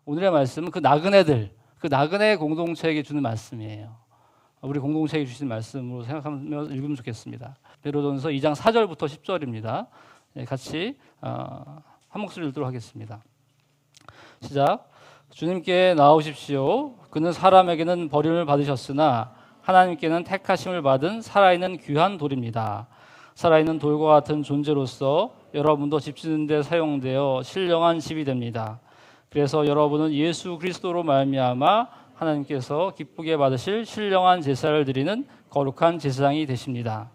오늘의 말씀은 그 나그네들, 그 나그네 공동체에게 주는 말씀이에요. 우리 공동체에게 주신 말씀으로 생각하며 읽으면 좋겠습니다. 베드로전서 2장 4절부터 10절입니다. 같이 한 목소리 읽도록 하겠습니다. 시작. 주님께 나오십시오. 그는 사람에게는 버림을 받으셨으나 하나님께는 택하심을 받은 살아있는 귀한 돌입니다. 살아있는 돌과 같은 존재로서 여러분도 집 짓는 데 사용되어 신령한 집이 됩니다. 그래서 여러분은 예수 그리스도로 말미암아 하나님께서 기쁘게 받으실 신령한 제사를 드리는 거룩한 제사장이 되십니다.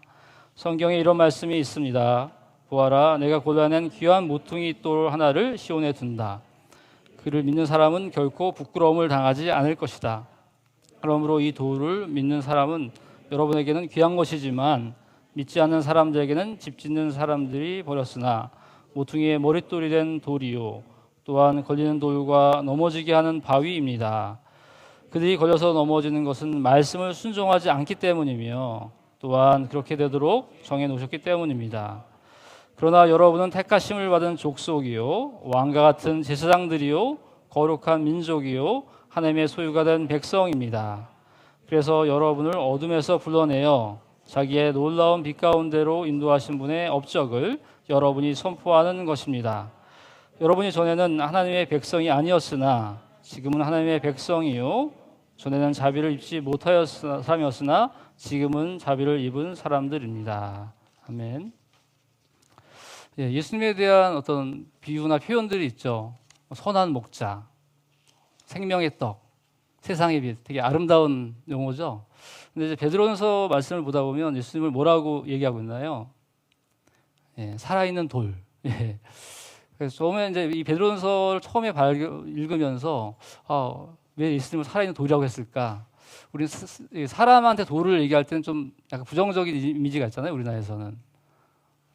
성경에 이런 말씀이 있습니다. 보아라, 내가 골라낸 귀한 모퉁이 돌 하나를 시온에 둔다. 그를 믿는 사람은 결코 부끄러움을 당하지 않을 것이다. 그러므로 이 돌을 믿는 사람은 여러분에게는 귀한 것이지만 믿지 않는 사람들에게는 집 짓는 사람들이 버렸으나 모퉁이의 머릿돌이 된 돌이요 또한 걸리는 돌과 넘어지게 하는 바위입니다. 그들이 걸려서 넘어지는 것은 말씀을 순종하지 않기 때문이며 또한 그렇게 되도록 정해놓으셨기 때문입니다. 그러나 여러분은 택하심을 받은 족속이요 왕과 같은 제사장들이요 거룩한 민족이요 하나님의 소유가 된 백성입니다. 그래서 여러분을 어둠에서 불러내어 자기의 놀라운 빛 가운데로 인도하신 분의 업적을 여러분이 선포하는 것입니다. 여러분이 전에는 하나님의 백성이 아니었으나 지금은 하나님의 백성이요 전에는 자비를 입지 못하였으나 사람이었으나 지금은 자비를 입은 사람들입니다. 아멘. 예수님에 대한 어떤 비유나 표현들이 있죠. 선한 목자, 생명의 떡, 세상의 빛, 되게 아름다운 용어죠. 근데 이제 베드로전서 말씀을 보다 보면 예수님을 뭐라고 얘기하고 있나요? 살아있는 돌. 그래서 처음에 이제 이 베드로전서를 처음에 읽으면서 왜 예수님을 살아있는 돌이라고 했을까? 우리 사람한테 돌을 얘기할 때는 좀 약간 부정적인 이미지가 있잖아요. 우리나라에서는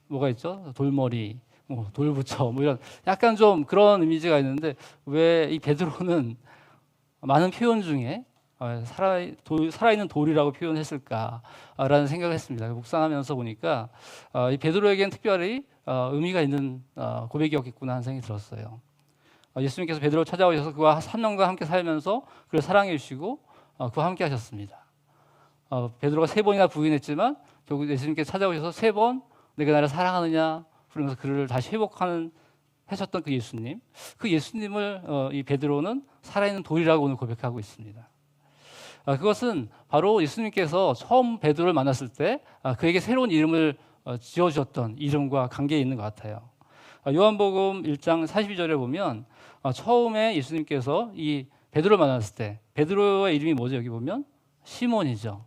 뭐가 있죠? 돌머리, 돌부처, 이런 약간 좀 그런 이미지가 있는데 왜 이 베드로는 많은 표현 중에 살아있는 돌이라고 표현했을까라는 생각을 했습니다. 묵상하면서 보니까 이 베드로에게는 특별히 의미가 있는 고백이었겠구나 하는 생각이 들었어요. 예수님께서 베드로를 찾아오셔서 그와 3년간 함께 살면서 그를 사랑해 주시고 그와 함께 하셨습니다. 베드로가 3번이나 부인했지만 결국 예수님께서 찾아오셔서 3번 내가 나를 사랑하느냐 그러면서 그를 다시 하셨던 그 예수님, 그 예수님을 이 베드로는 살아있는 돌이라고 오늘 고백하고 있습니다. 그것은 바로 예수님께서 처음 베드로를 만났을 때 그에게 새로운 이름을 지어주셨던 이름과 관계에 있는 것 같아요. 요한복음 1장 42절에 보면 처음에 예수님께서 이 베드로를 만났을 때 베드로의 이름이 뭐죠? 여기 보면 시몬이죠.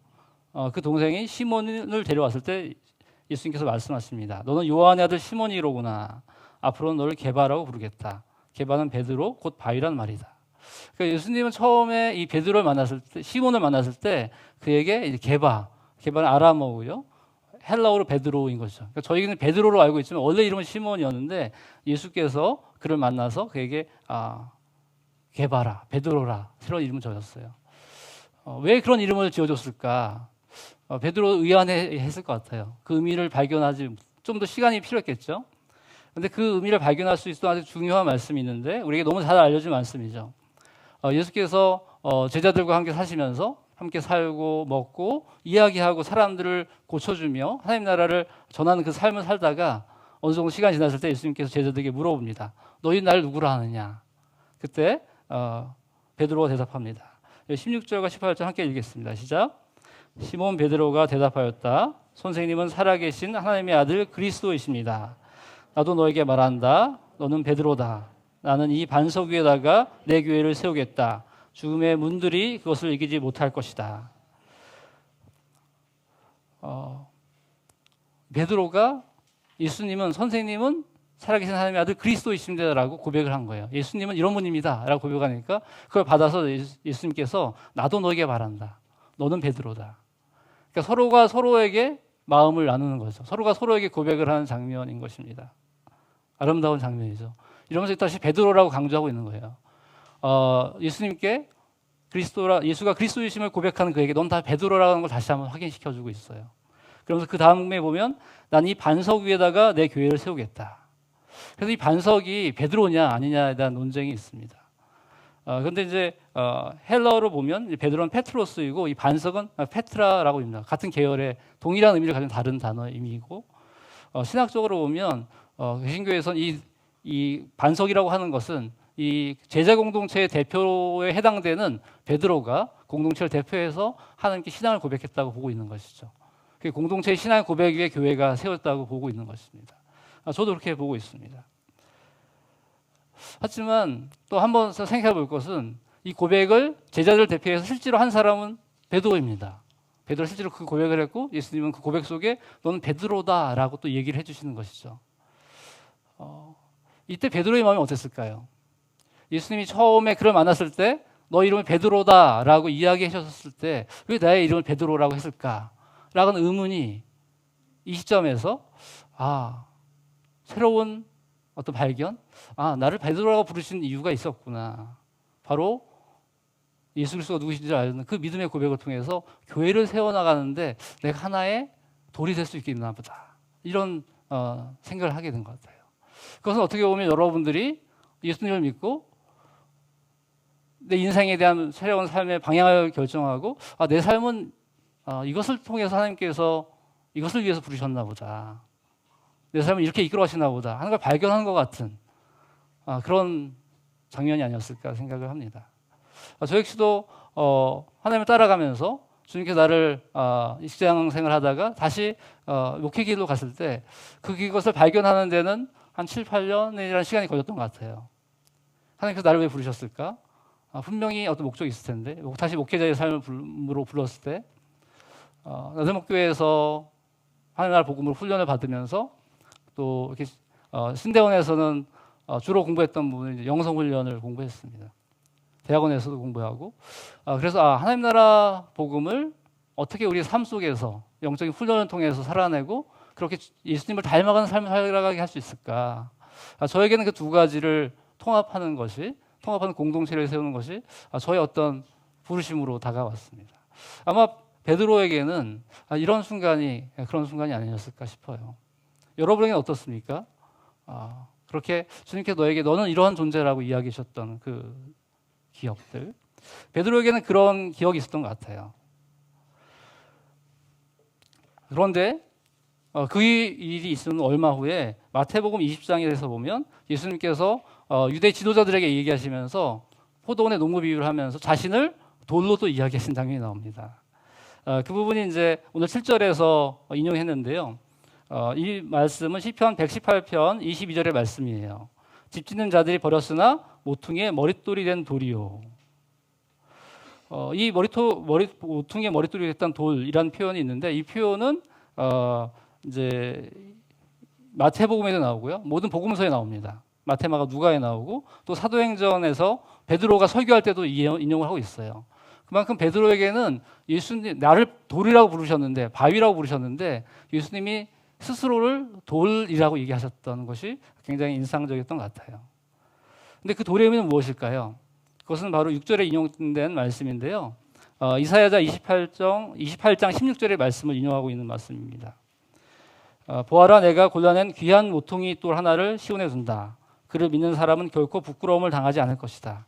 그 동생이 시몬을 데려왔을 때 예수님께서 말씀하십니다. 너는 요한의 아들 시몬이로구나. 앞으로는 너를 게바라고 부르겠다. 게바는 베드로 곧 바위란 말이다. 그러니까 예수님은 처음에 이 베드로를 만났을 때, 시몬을 만났을 때 그에게 이제 게바는 아람어고요. 헬라어로 베드로인 거죠. 그러니까 저희는 베드로로 알고 있지만 원래 이름은 시몬이었는데 예수께서 그를 만나서 그에게 게바라, 베드로라 새로운 이름을 지어줬어요. 왜 그런 이름을 지어줬을까? 베드로 의아해했을 것 같아요. 그 의미를 발견하지 좀 더 시간이 필요했겠죠. 그런데 그 의미를 발견할 수 있었던 아주 중요한 말씀이 있는데 우리에게 너무 잘 알려진 말씀이죠. 예수께서 제자들과 함께 사시면서 함께 살고 먹고 이야기하고 사람들을 고쳐주며 하나님 나라를 전하는 그 삶을 살다가 어느 정도 시간이 지났을 때 예수님께서 제자들에게 물어봅니다. 너희 날 누구라 하느냐? 그때 베드로가 대답합니다. 16절과 18절 함께 읽겠습니다. 시작. 시몬 베드로가 대답하였다. 선생님은 살아계신 하나님의 아들 그리스도이십니다. 나도 너에게 말한다. 너는 베드로다. 나는 이 반석 위에다가 내 교회를 세우겠다. 죽음의 문들이 그것을 이기지 못할 것이다. 베드로가 예수님은 선생님은 살아계신 하나님의 아들 그리스도이십니다라고 고백을 한 거예요. 예수님은 이런 분입니다라고 고백하니까 그걸 받아서 예수님께서 나도 너에게 말한다. 너는 베드로다. 그러니까 서로가 서로에게 마음을 나누는 거죠. 서로가 서로에게 고백을 하는 장면인 것입니다. 아름다운 장면이죠. 이러면서 다시 베드로라고 강조하고 있는 거예요. 예수님께 예수가 그리스도이심을 고백하는 그에게 넌 다 베드로라는 걸 다시 한번 확인시켜주고 있어요. 그러면서 그 다음에 보면 난 이 반석 위에다가 내 교회를 세우겠다. 그래서 이 반석이 베드로냐 아니냐에 대한 논쟁이 있습니다. 그런데 이제 헬러로 보면 베드로는 페트로스이고 이 반석은 페트라라고 입니다. 같은 계열의 동일한 의미를 가진 다른 단어의 의미이고 신학적으로 보면 개신교에서는 이 반석이라고 하는 것은 이 제자 공동체의 대표에 해당되는 베드로가 공동체를 대표해서 하나님께 신앙을 고백했다고 보고 있는 것이죠. 그 공동체의 신앙 고백 위에 교회가 세웠다고 보고 있는 것입니다. 저도 그렇게 보고 있습니다. 하지만 또 한번 생각해 볼 것은 이 고백을 제자들 대표해서 실제로 한 사람은 베드로입니다. 베드로 실제로 그 고백을 했고 예수님은 그 고백 속에 너는 베드로다라고 또 얘기를 해주시는 것이죠. 이때 베드로의 마음이 어땠을까요? 예수님이 처음에 그를 만났을 때 너 이름은 베드로다라고 이야기하셨을 때 왜 나의 이름을 베드로라고 했을까라는 의문이 이 시점에서 새로운 어떤 발견? 나를 베드로라고 부르신 이유가 있었구나. 바로 예수 그리스도가 누구신지 알는 그 믿음의 고백을 통해서 교회를 세워나가는데 내가 하나의 돌이 될 수 있겠나 보다. 이런 생각을 하게 된 것 같아요. 그것은 어떻게 보면 여러분들이 예수님을 믿고 내 인생에 대한 새로운 삶의 방향을 결정하고 내 삶은 이것을 통해서 하나님께서 이것을 위해서 부르셨나 보다. 내 삶을 이렇게 이끌어 가시나 보다 하는 걸 발견한 것 같은 그런 장면이 아니었을까 생각을 합니다. 저 역시도 하나님을 따라가면서 주님께서 나를 직장생활 하다가 다시 목회 길로 갔을 때 그것을 발견하는 데는 한 7, 8년이라는 시간이 걸렸던 것 같아요. 하나님께서 나를 왜 부르셨을까? 분명히 어떤 목적이 있을 텐데 다시 목회자의 삶으로 불렀을 때 나들목교회에서 하나님 나라 복음으로 훈련을 받으면서 또 이렇게 신대원에서는 주로 공부했던 부분은 이제 영성 훈련을 공부했습니다. 대학원에서도 공부하고 그래서 하나님 나라 복음을 어떻게 우리 삶 속에서 영적인 훈련을 통해서 살아내고 그렇게 예수님을 닮아가는 삶을 살아가게 할 수 있을까? 저에게는 그 두 가지를 통합하는 공동체를 세우는 것이 저의 어떤 부르심으로 다가왔습니다. 아마 베드로에게는 이런 순간이 그런 순간이 아니었을까 싶어요. 여러분에게는 어떻습니까? 그렇게 주님께서 너는 이러한 존재라고 이야기하셨던 그 기억들. 베드로에게는 그런 기억이 있었던 것 같아요. 그런데 그 일이 있은 얼마 후에 마태복음 20장에서 보면 예수님께서 유대 지도자들에게 얘기하시면서 포도원의 농부 비유를 하면서 자신을 돌로도 이야기하신 장면이 나옵니다. 그 부분이 이제 오늘 7절에서 인용했는데요. 이 말씀은 시편 118편 22절의 말씀이에요. 집 짓는 자들이 버렸으나 모퉁이의 머릿돌이 된 돌이요. 이 모퉁이의 머릿돌이 됐던 돌이라는 표현이 있는데 이 표현은 이제 마태복음에도 나오고요. 모든 복음서에 나옵니다. 마태, 마가, 누가에 나오고 또 사도행전에서 베드로가 설교할 때도 인용을 하고 있어요. 그만큼 베드로에게는 예수님 나를 돌이라고 부르셨는데 바위라고 부르셨는데 예수님이 스스로를 돌이라고 얘기하셨던 것이 굉장히 인상적이었던 것 같아요. 근데 그 돌의 의미는 무엇일까요? 그것은 바로 6절에 인용된 말씀인데요. 이사야자 28장 16절의 말씀을 인용하고 있는 말씀입니다. 보아라 내가 골라낸 귀한 모퉁이 돌 하나를 시온에 둔다. 그를 믿는 사람은 결코 부끄러움을 당하지 않을 것이다.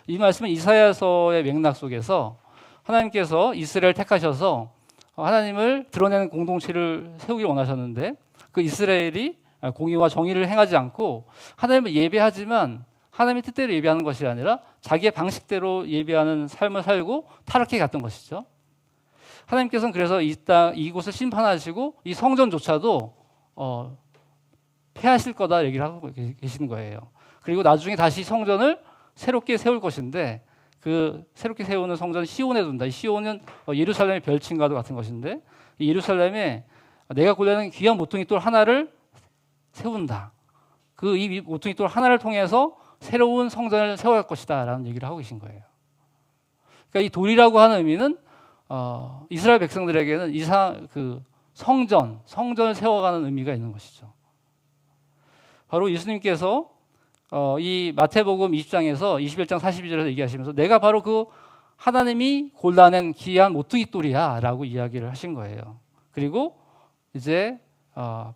이 말씀은 이사야서의 맥락 속에서 하나님께서 이스라엘을 택하셔서 하나님을 드러내는 공동체를 세우기 원하셨는데 그 이스라엘이 공의와 정의를 행하지 않고 하나님을 예배하지만 하나님의 뜻대로 예배하는 것이 아니라 자기의 방식대로 예배하는 삶을 살고 타락해 갔던 것이죠. 하나님께서는 그래서 이곳을 심판하시고 이 성전조차도 폐하실 거다 얘기를 하고 계시는 거예요. 그리고 나중에 다시 성전을 새롭게 세울 것인데 그 새롭게 세우는 성전 시온에 둔다. 이 시온은 예루살렘의 별칭과도 같은 것인데 이 예루살렘에 내가 골라낸 귀한 모퉁이 돌 하나를 세운다. 그 이 모퉁이 돌 하나를 통해서 새로운 성전을 세워갈 것이다라는 얘기를 하고 계신 거예요. 그러니까 이 돌이라고 하는 의미는 이스라엘 백성들에게는 그 성전을 세워가는 의미가 있는 것이죠. 바로 예수님께서 이 마태복음 20장에서 21장 42절에서 얘기하시면서 내가 바로 그 하나님이 골라낸 귀한 모퉁이 돌이야 라고 이야기를 하신 거예요. 그리고 이제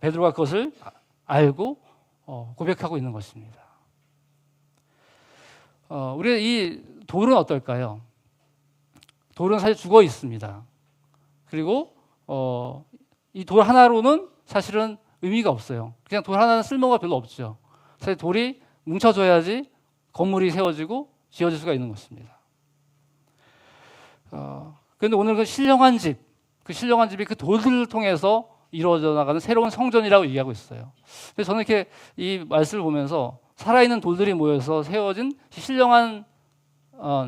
베드로가 그것을 알고 고백하고 있는 것입니다. 우리 이 돌은 어떨까요? 돌은 사실 죽어 있습니다. 그리고 이 돌 하나로는 사실은 의미가 없어요. 그냥 돌 하나는 쓸모가 별로 없죠. 사실 돌이 뭉쳐져야지 건물이 세워지고 지어질 수가 있는 것입니다. 그런데 오늘 그 신령한 집, 그 신령한 집이 그 돌들을 통해서 이루어져 나가는 새로운 성전이라고 얘기하고 있어요. 그래서 저는 이렇게 이 말씀을 보면서 살아있는 돌들이 모여서 세워진 신령한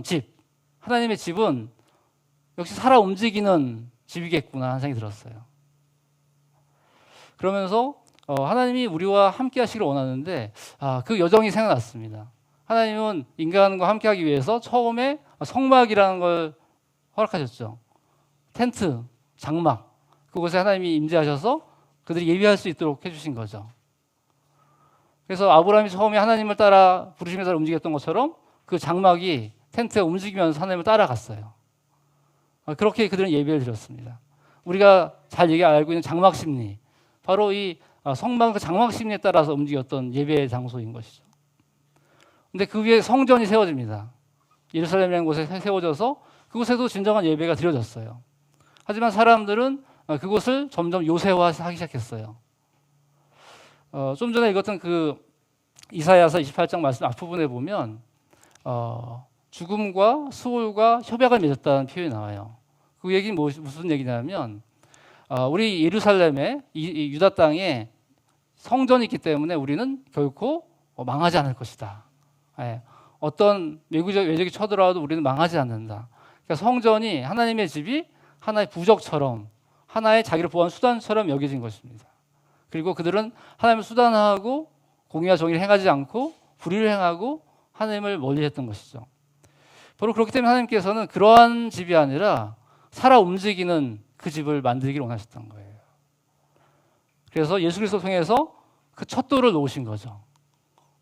집, 하나님의 집은 역시 살아 움직이는 집이겠구나 하는 생각이 들었어요. 그러면서 하나님이 우리와 함께 하시기를 원하는데 그 여정이 생각났습니다. 하나님은 인간과 함께하기 위해서 처음에 성막이라는 걸 허락하셨죠. 텐트, 장막, 그곳에 하나님이 임재하셔서 그들이 예배할 수 있도록 해주신 거죠. 그래서 아브라함이 처음에 하나님을 따라 부르심에 따라 움직였던 것처럼 그 장막이 텐트가 움직이면서 하나님을 따라갔어요. 그렇게 그들은 예배를 드렸습니다. 우리가 잘 알고 있는 장막 심리, 바로 이 성막 그 장막 심리에 따라서 움직였던 예배의 장소인 것이죠. 근데 그 위에 성전이 세워집니다. 예루살렘이라는 곳에 세워져서 그곳에도 진정한 예배가 드려졌어요. 하지만 사람들은 그곳을 점점 요새화하기 시작했어요. 좀 전에 읽었던 그 이사야서 28장 말씀 앞부분에 보면 죽음과 수월과 협약을 맺었다는 표현이 나와요. 그 얘기는 무슨 얘기냐면 우리 예루살렘에 이 유다 땅에 성전이 있기 때문에 우리는 결코 망하지 않을 것이다. 어떤 외적이 쳐들어와도 우리는 망하지 않는다. 그러니까 성전이 하나님의 집이 하나의 부적처럼 하나의 자기를 보호하는 수단처럼 여겨진 것입니다. 그리고 그들은 하나님을 수단화하고 공의와 정의를 행하지 않고 불의를 행하고 하나님을 멀리했던 것이죠. 바로 그렇기 때문에 하나님께서는 그러한 집이 아니라 살아 움직이는 그 집을 만들기를 원하셨던 거예요. 그래서 예수 그리스도를 통해서 그 첫 돌을 놓으신 거죠.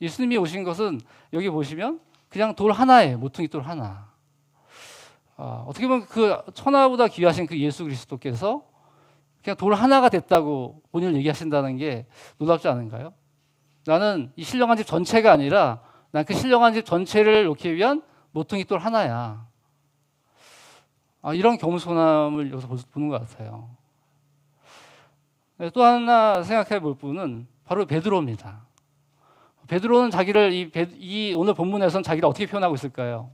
예수님이 오신 것은 여기 보시면 그냥 돌 하나예요. 모퉁이 돌 하나. 어떻게 보면 그 천하보다 귀하신 그 예수 그리스도께서 그냥 돌 하나가 됐다고 본인을 얘기하신다는 게 놀랍지 않은가요? 나는 이 신령한 집 전체가 아니라 난 그 신령한 집 전체를 놓기 위한 모퉁이 돌 하나야. 이런 겸손함을 여기서 보는 것 같아요. 또 하나 생각해 볼 분은 바로 베드로입니다. 베드로는 자기를 이 오늘 본문에서는 자기를 어떻게 표현하고 있을까요?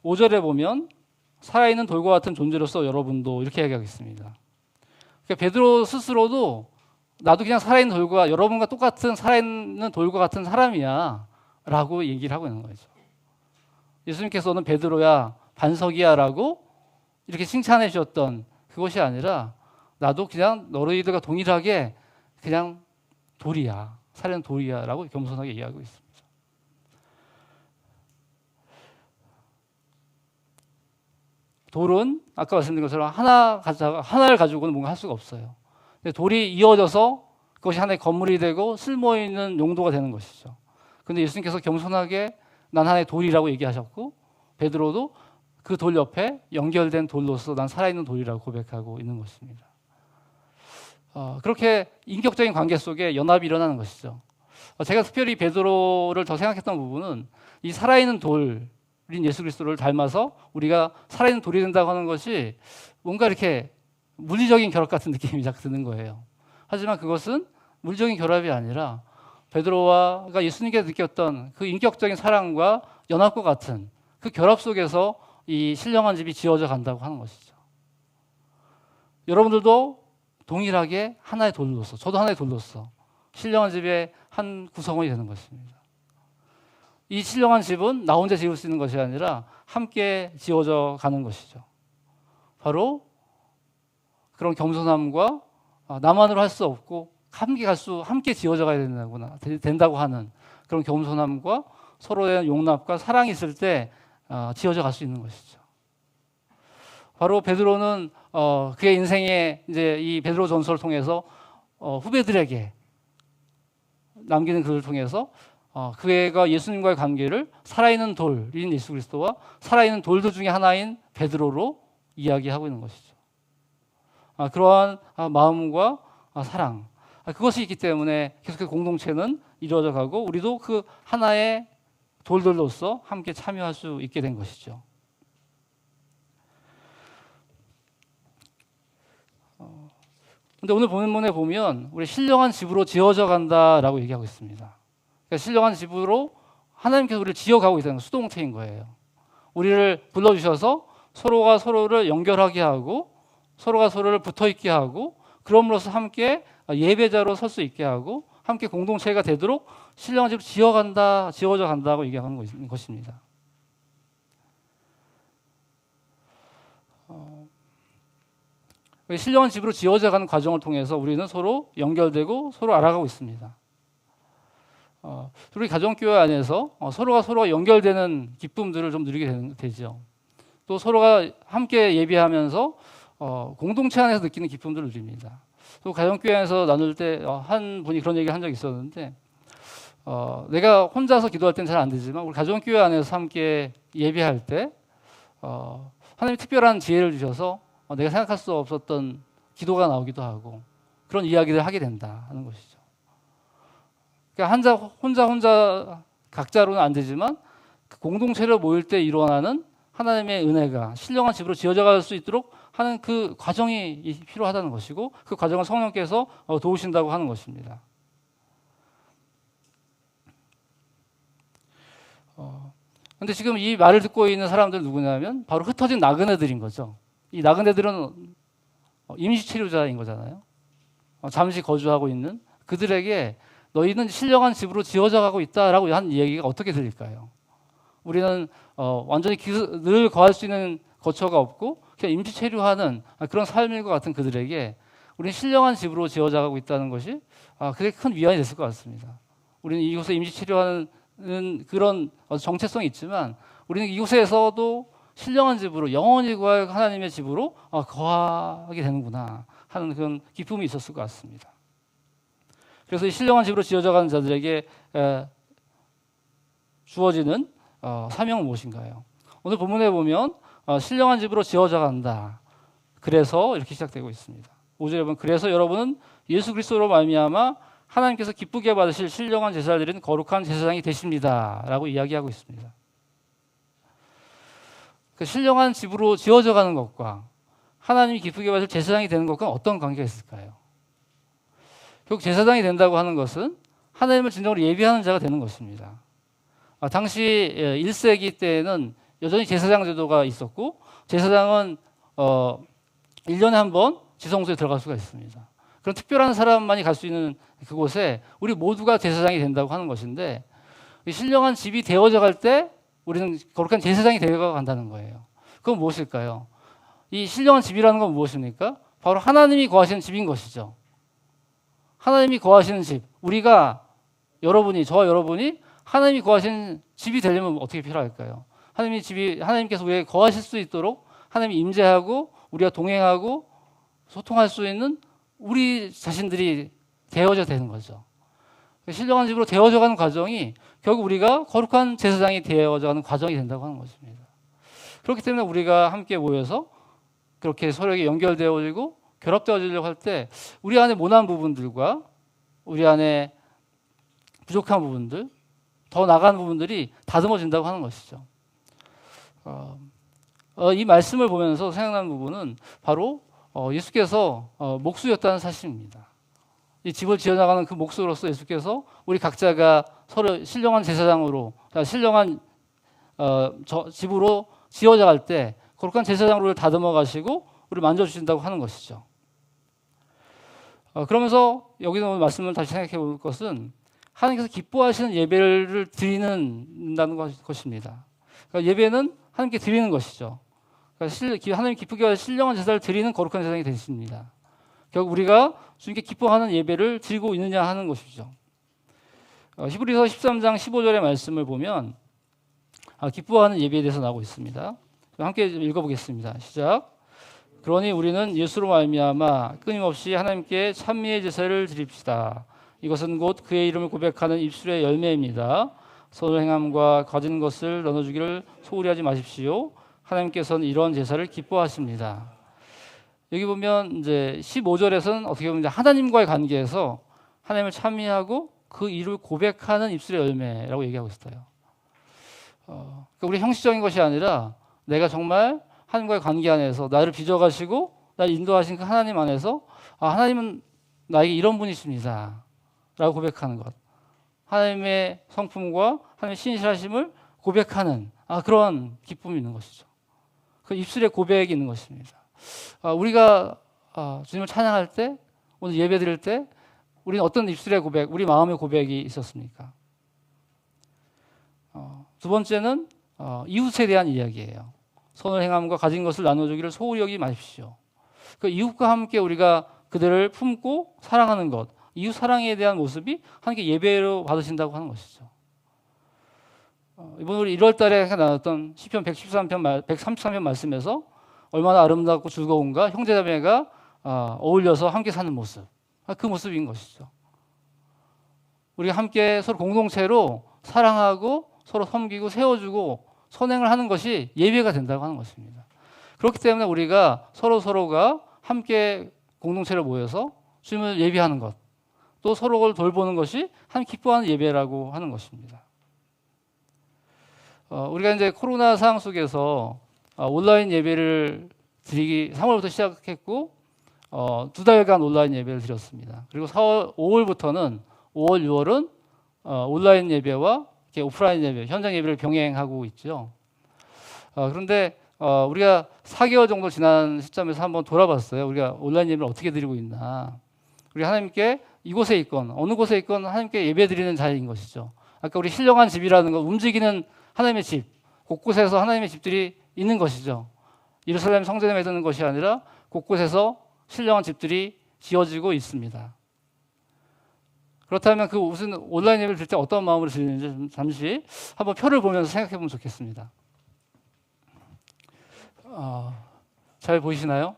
5절에 보면 살아있는 돌과 같은 존재로서 여러분도 이렇게 얘기하고 있습니다. 그러니까 베드로 스스로도 나도 그냥 살아있는 돌과 여러분과 똑같은 살아있는 돌과 같은 사람이야 라고 얘기를 하고 있는 거죠. 예수님께서는 베드로야 반석이야 라고 이렇게 칭찬해 주셨던 그것이 아니라 나도 그냥 너희들과 동일하게 그냥 돌이야, 살아있는 돌이야 라고 겸손하게 얘기하고 있습니다. 돌은 아까 말씀드린 것처럼 하나를 가지고는 뭔가 할 수가 없어요. 근데 돌이 이어져서 그것이 하나의 건물이 되고 쓸모있는 용도가 되는 것이죠. 그런데 예수님께서 겸손하게 난 하나의 돌이라고 얘기하셨고 베드로도 그 돌 옆에 연결된 돌로서 난 살아있는 돌이라고 고백하고 있는 것입니다. 그렇게 인격적인 관계 속에 연합이 일어나는 것이죠. 제가 특별히 베드로를 더 생각했던 부분은 이 살아있는 돌인 예수 그리스도를 닮아서 우리가 살아있는 돌이 된다고 하는 것이 뭔가 이렇게 물리적인 결합 같은 느낌이 자꾸 드는 거예요. 하지만 그것은 물리적인 결합이 아니라 베드로가 예수님께 느꼈던 그 인격적인 사랑과 연합과 같은 그 결합 속에서 이 신령한 집이 지어져 간다고 하는 것이죠. 여러분들도 동일하게 하나의 돌로서, 저도 하나의 돌로서 신령한 집의 한 구성원이 되는 것입니다. 이 신령한 집은 나 혼자 지을 수 있는 것이 아니라 함께 지어져 가는 것이죠. 바로 그런 겸손함과 나만으로 할 수 없고 함께 지어져 가야 된다고 하는 그런 겸손함과 서로의 용납과 사랑이 있을 때 지어져 갈 수 있는 것이죠. 바로 베드로는 그의 인생에 이제 이 베드로 전서를 통해서 후배들에게 남기는 글을 통해서 그가 예수님과의 관계를 살아있는 돌인 예수 그리스도와 살아있는 돌들 중에 하나인 베드로로 이야기하고 있는 것이죠. 그러한 마음과 사랑, 그것이 있기 때문에 계속해서 공동체는 이루어져 가고 우리도 그 하나의 돌들로서 함께 참여할 수 있게 된 것이죠. 근데 오늘 본문에 보면 우리 신령한 집으로 지어져 간다라고 얘기하고 있습니다. 그러니까 신령한 집으로 하나님께서 우리를 지어가고 있다는 수동태인 거예요. 우리를 불러주셔서 서로가 서로를 연결하게 하고 서로가 서로를 붙어있게 하고 그럼으로써 함께 예배자로 설 수 있게 하고 함께 공동체가 되도록 신령한 집으로 지어져 간다고 얘기하는 것입니다. 신령한 집으로 지어져 가는 과정을 통해서 우리는 서로 연결되고 서로 알아가고 있습니다. 우리 가정교회 안에서 서로가 연결되는 기쁨들을 좀 누리게 되죠. 또 서로가 함께 예배하면서 공동체 안에서 느끼는 기쁨들을 누립니다. 또 가정교회 안에서 나눌 때 한 분이 그런 얘기를 한 적이 있었는데 내가 혼자서 기도할 때는 잘 안 되지만 우리 가정교회 안에서 함께 예배할 때 하나님이 특별한 지혜를 주셔서 내가 생각할 수 없었던 기도가 나오기도 하고 그런 이야기를 하게 된다 하는 것이죠. 그러니까 혼자 각자로는 안 되지만 그 공동체로 모일 때 일어나는 하나님의 은혜가 신령한 집으로 지어져 갈 수 있도록 하는 그 과정이 필요하다는 것이고 그 과정을 성령께서 도우신다고 하는 것입니다. 그런데 지금 이 말을 듣고 있는 사람들 누구냐면 바로 흩어진 나그네들인 거죠. 이 나그네들은 임시치료자인 거잖아요. 잠시 거주하고 있는 그들에게 너희는 신령한 집으로 지어져 가고 있다라고 한 이야기가 어떻게 들릴까요? 우리는 완전히 늘 거할 수 있는 거처가 없고 그냥 임시체류하는 그런 삶인 것 같은 그들에게 우리는 신령한 집으로 지어져 가고 있다는 것이 그게 큰 위안이 됐을 것 같습니다. 우리는 이곳에 임시체류하는 그런 정체성이 있지만 우리는 이곳에서도 신령한 집으로 영원히 거할 하나님의 집으로 거하게 되는구나 하는 그런 기쁨이 있었을 것 같습니다. 그래서 이 신령한 집으로 지어져 가는 자들에게 주어지는 사명은 무엇인가요? 오늘 본문에 보면 신령한 집으로 지어져 간다. 그래서 이렇게 시작되고 있습니다. 5절에 보면 그래서 여러분은 예수 그리스도로 말미암아 하나님께서 기쁘게 받으실 신령한 제사를 드리는 거룩한 제사장이 되십니다. 라고 이야기하고 있습니다. 그 신령한 집으로 지어져 가는 것과 하나님이 기쁘게 받을 제사장이 되는 것과 어떤 관계가 있을까요? 결국 제사장이 된다고 하는 것은 하나님을 진정으로 예비하는 자가 되는 것입니다. 당시 1세기 때에는 여전히 제사장 제도가 있었고 제사장은 1년에 한 번 지성소에 들어갈 수가 있습니다. 그런 특별한 사람만이 갈 수 있는 그곳에 우리 모두가 제사장이 된다고 하는 것인데 신령한 집이 되어져 갈 때 우리는 거룩한 제사장이 되어 간다는 거예요. 그건 무엇일까요? 이 신령한 집이라는 건 무엇입니까? 바로 하나님이 거하시는 집인 것이죠. 하나님이 거하시는 집, 저와 여러분이 하나님이 거하시는 집이 되려면 어떻게 필요할까요? 하나님께서 우리에게 거하실 수 있도록 하나님이 임재하고 우리가 동행하고 소통할 수 있는 우리 자신들이 되어져 되는 거죠. 신령한 집으로 되어져 가는 과정이 결국 우리가 거룩한 제사장이 되어져 가는 과정이 된다고 하는 것입니다. 그렇기 때문에 우리가 함께 모여서 그렇게 서로에게 연결되어지고 결합되어지려고 할 때 우리 안에 모난 부분들과 우리 안에 부족한 부분들, 더 나간 부분들이 다듬어진다고 하는 것이죠. 이 말씀을 보면서 생각나는 부분은 바로 예수께서 목수였다는 사실입니다. 이 집을 지어나가는 그 목수로서 예수께서 우리 각자가 서로 신령한 제사장으로 신령한 집으로 지어져 갈 때 거룩한 제사장으로 다듬어 가시고 우리를 만져주신다고 하는 것이죠. 그러면서 여기 나오는 말씀을 다시 생각해 볼 것은 하나님께서 기뻐하시는 예배를 드리는다는 것입니다. 그러니까 예배는 하나님께 드리는 것이죠. 그러니까 하나님 기쁘게 하시는 신령한 제사를 드리는 거룩한 제사장이 되십니다. 결국 우리가 주님께 기뻐하는 예배를 드리고 있느냐 하는 것이죠. 히브리서 13장 15절의 말씀을 보면 기뻐하는 예배에 대해서 나오고 있습니다. 함께 읽어보겠습니다. 시작. 그러니 우리는 예수로 말미암아 끊임없이 하나님께 찬미의 제사를 드립시다. 이것은 곧 그의 이름을 고백하는 입술의 열매입니다. 선을 행함과 가진 것을 나눠주기를 소홀히 하지 마십시오. 하나님께서는 이런 제사를 기뻐하십니다. 여기 보면 이제 15절에서는 어떻게 보면 하나님과의 관계에서 하나님을 찬미하고 그 이를 고백하는 입술의 열매라고 얘기하고 있어요. 그러니까 우리 형식적인 것이 아니라 내가 정말 하나님과의 관계 안에서 나를 빚어가시고 나를 인도하신 그 하나님 안에서 하나님은 나에게 이런 분이십니다 라고 고백하는 것, 하나님의 성품과 하나님의 신실하심을 고백하는 그런 기쁨이 있는 것이죠. 그 입술의 고백이 있는 것입니다. 우리가 주님을 찬양할 때, 오늘 예배 드릴 때 우리는 어떤 입술의 고백, 우리 마음의 고백이 있었습니까? 두 번째는 이웃에 대한 이야기예요. 선을 행함과 가진 것을 나눠주기를 소홀히 여기지 마십시오. 그 이웃과 함께 우리가 그들을 품고 사랑하는 것, 이웃 사랑에 대한 모습이 하나님께 예배로 받으신다고 하는 것이죠. 이번 우리 1월 달에 나눴던 시편 133편 말씀에서 얼마나 아름답고 즐거운가, 형제자매가 어울려서 함께 사는 모습, 그 모습인 것이죠. 우리가 함께 서로 공동체로 사랑하고 서로 섬기고 세워주고 선행을 하는 것이 예배가 된다고 하는 것입니다. 그렇기 때문에 우리가 서로가 함께 공동체를 모여서 주님을 예배하는 것, 또 서로를 돌보는 것이 하나님 기뻐하는 예배라고 하는 것입니다. 우리가 이제 코로나 상황 속에서 온라인 예배를 드리기 3월부터 시작했고 2달간 온라인 예배를 드렸습니다. 그리고 5월부터는 5월, 6월은 온라인 예배와 이렇게 오프라인 예배, 현장 예배를 병행하고 있죠. 그런데 우리가 4개월 정도 지난 시점에서 한번 돌아봤어요. 우리가 온라인 예배를 어떻게 드리고 있나. 우리 하나님께 이곳에 있건 어느 곳에 있건 하나님께 예배 드리는 자리인 것이죠. 아까 우리 신령한 집이라는 거, 움직이는 하나님의 집, 곳곳에서 하나님의 집들이 있는 것이죠. 예루살렘 성전에 맺는 것이 아니라 곳곳에서 신령한 집들이 지어지고 있습니다. 그렇다면 그 무슨 온라인 예배를 드릴 때 어떤 마음으로 드리는지 잠시 한번 표를 보면서 생각해 보면 좋겠습니다. 잘 보이시나요?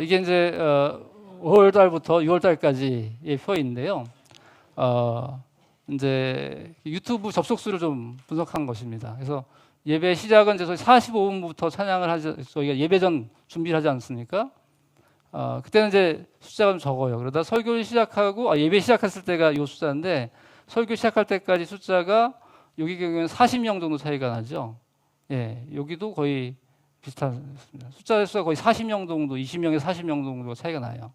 이게 이제 5월 달부터 6월 달까지의 표인데요. 이제 유튜브 접속 수를 좀 분석한 것입니다. 그래서 예배 시작은 이제 45분부터 찬양을 저희가 예배 전 준비를 하지 않습니까? 그때는 이제 숫자가 좀 적어요. 그러다 설교를 시작하고 예배 시작했을 때가 이 숫자인데 설교 시작할 때까지 숫자가 여기 경우에는 40명 정도 차이가 나죠. 예, 여기도 거의 비슷합니다. 숫자 수가 거의 40명 정도, 20명에서 40명 정도 차이가 나요.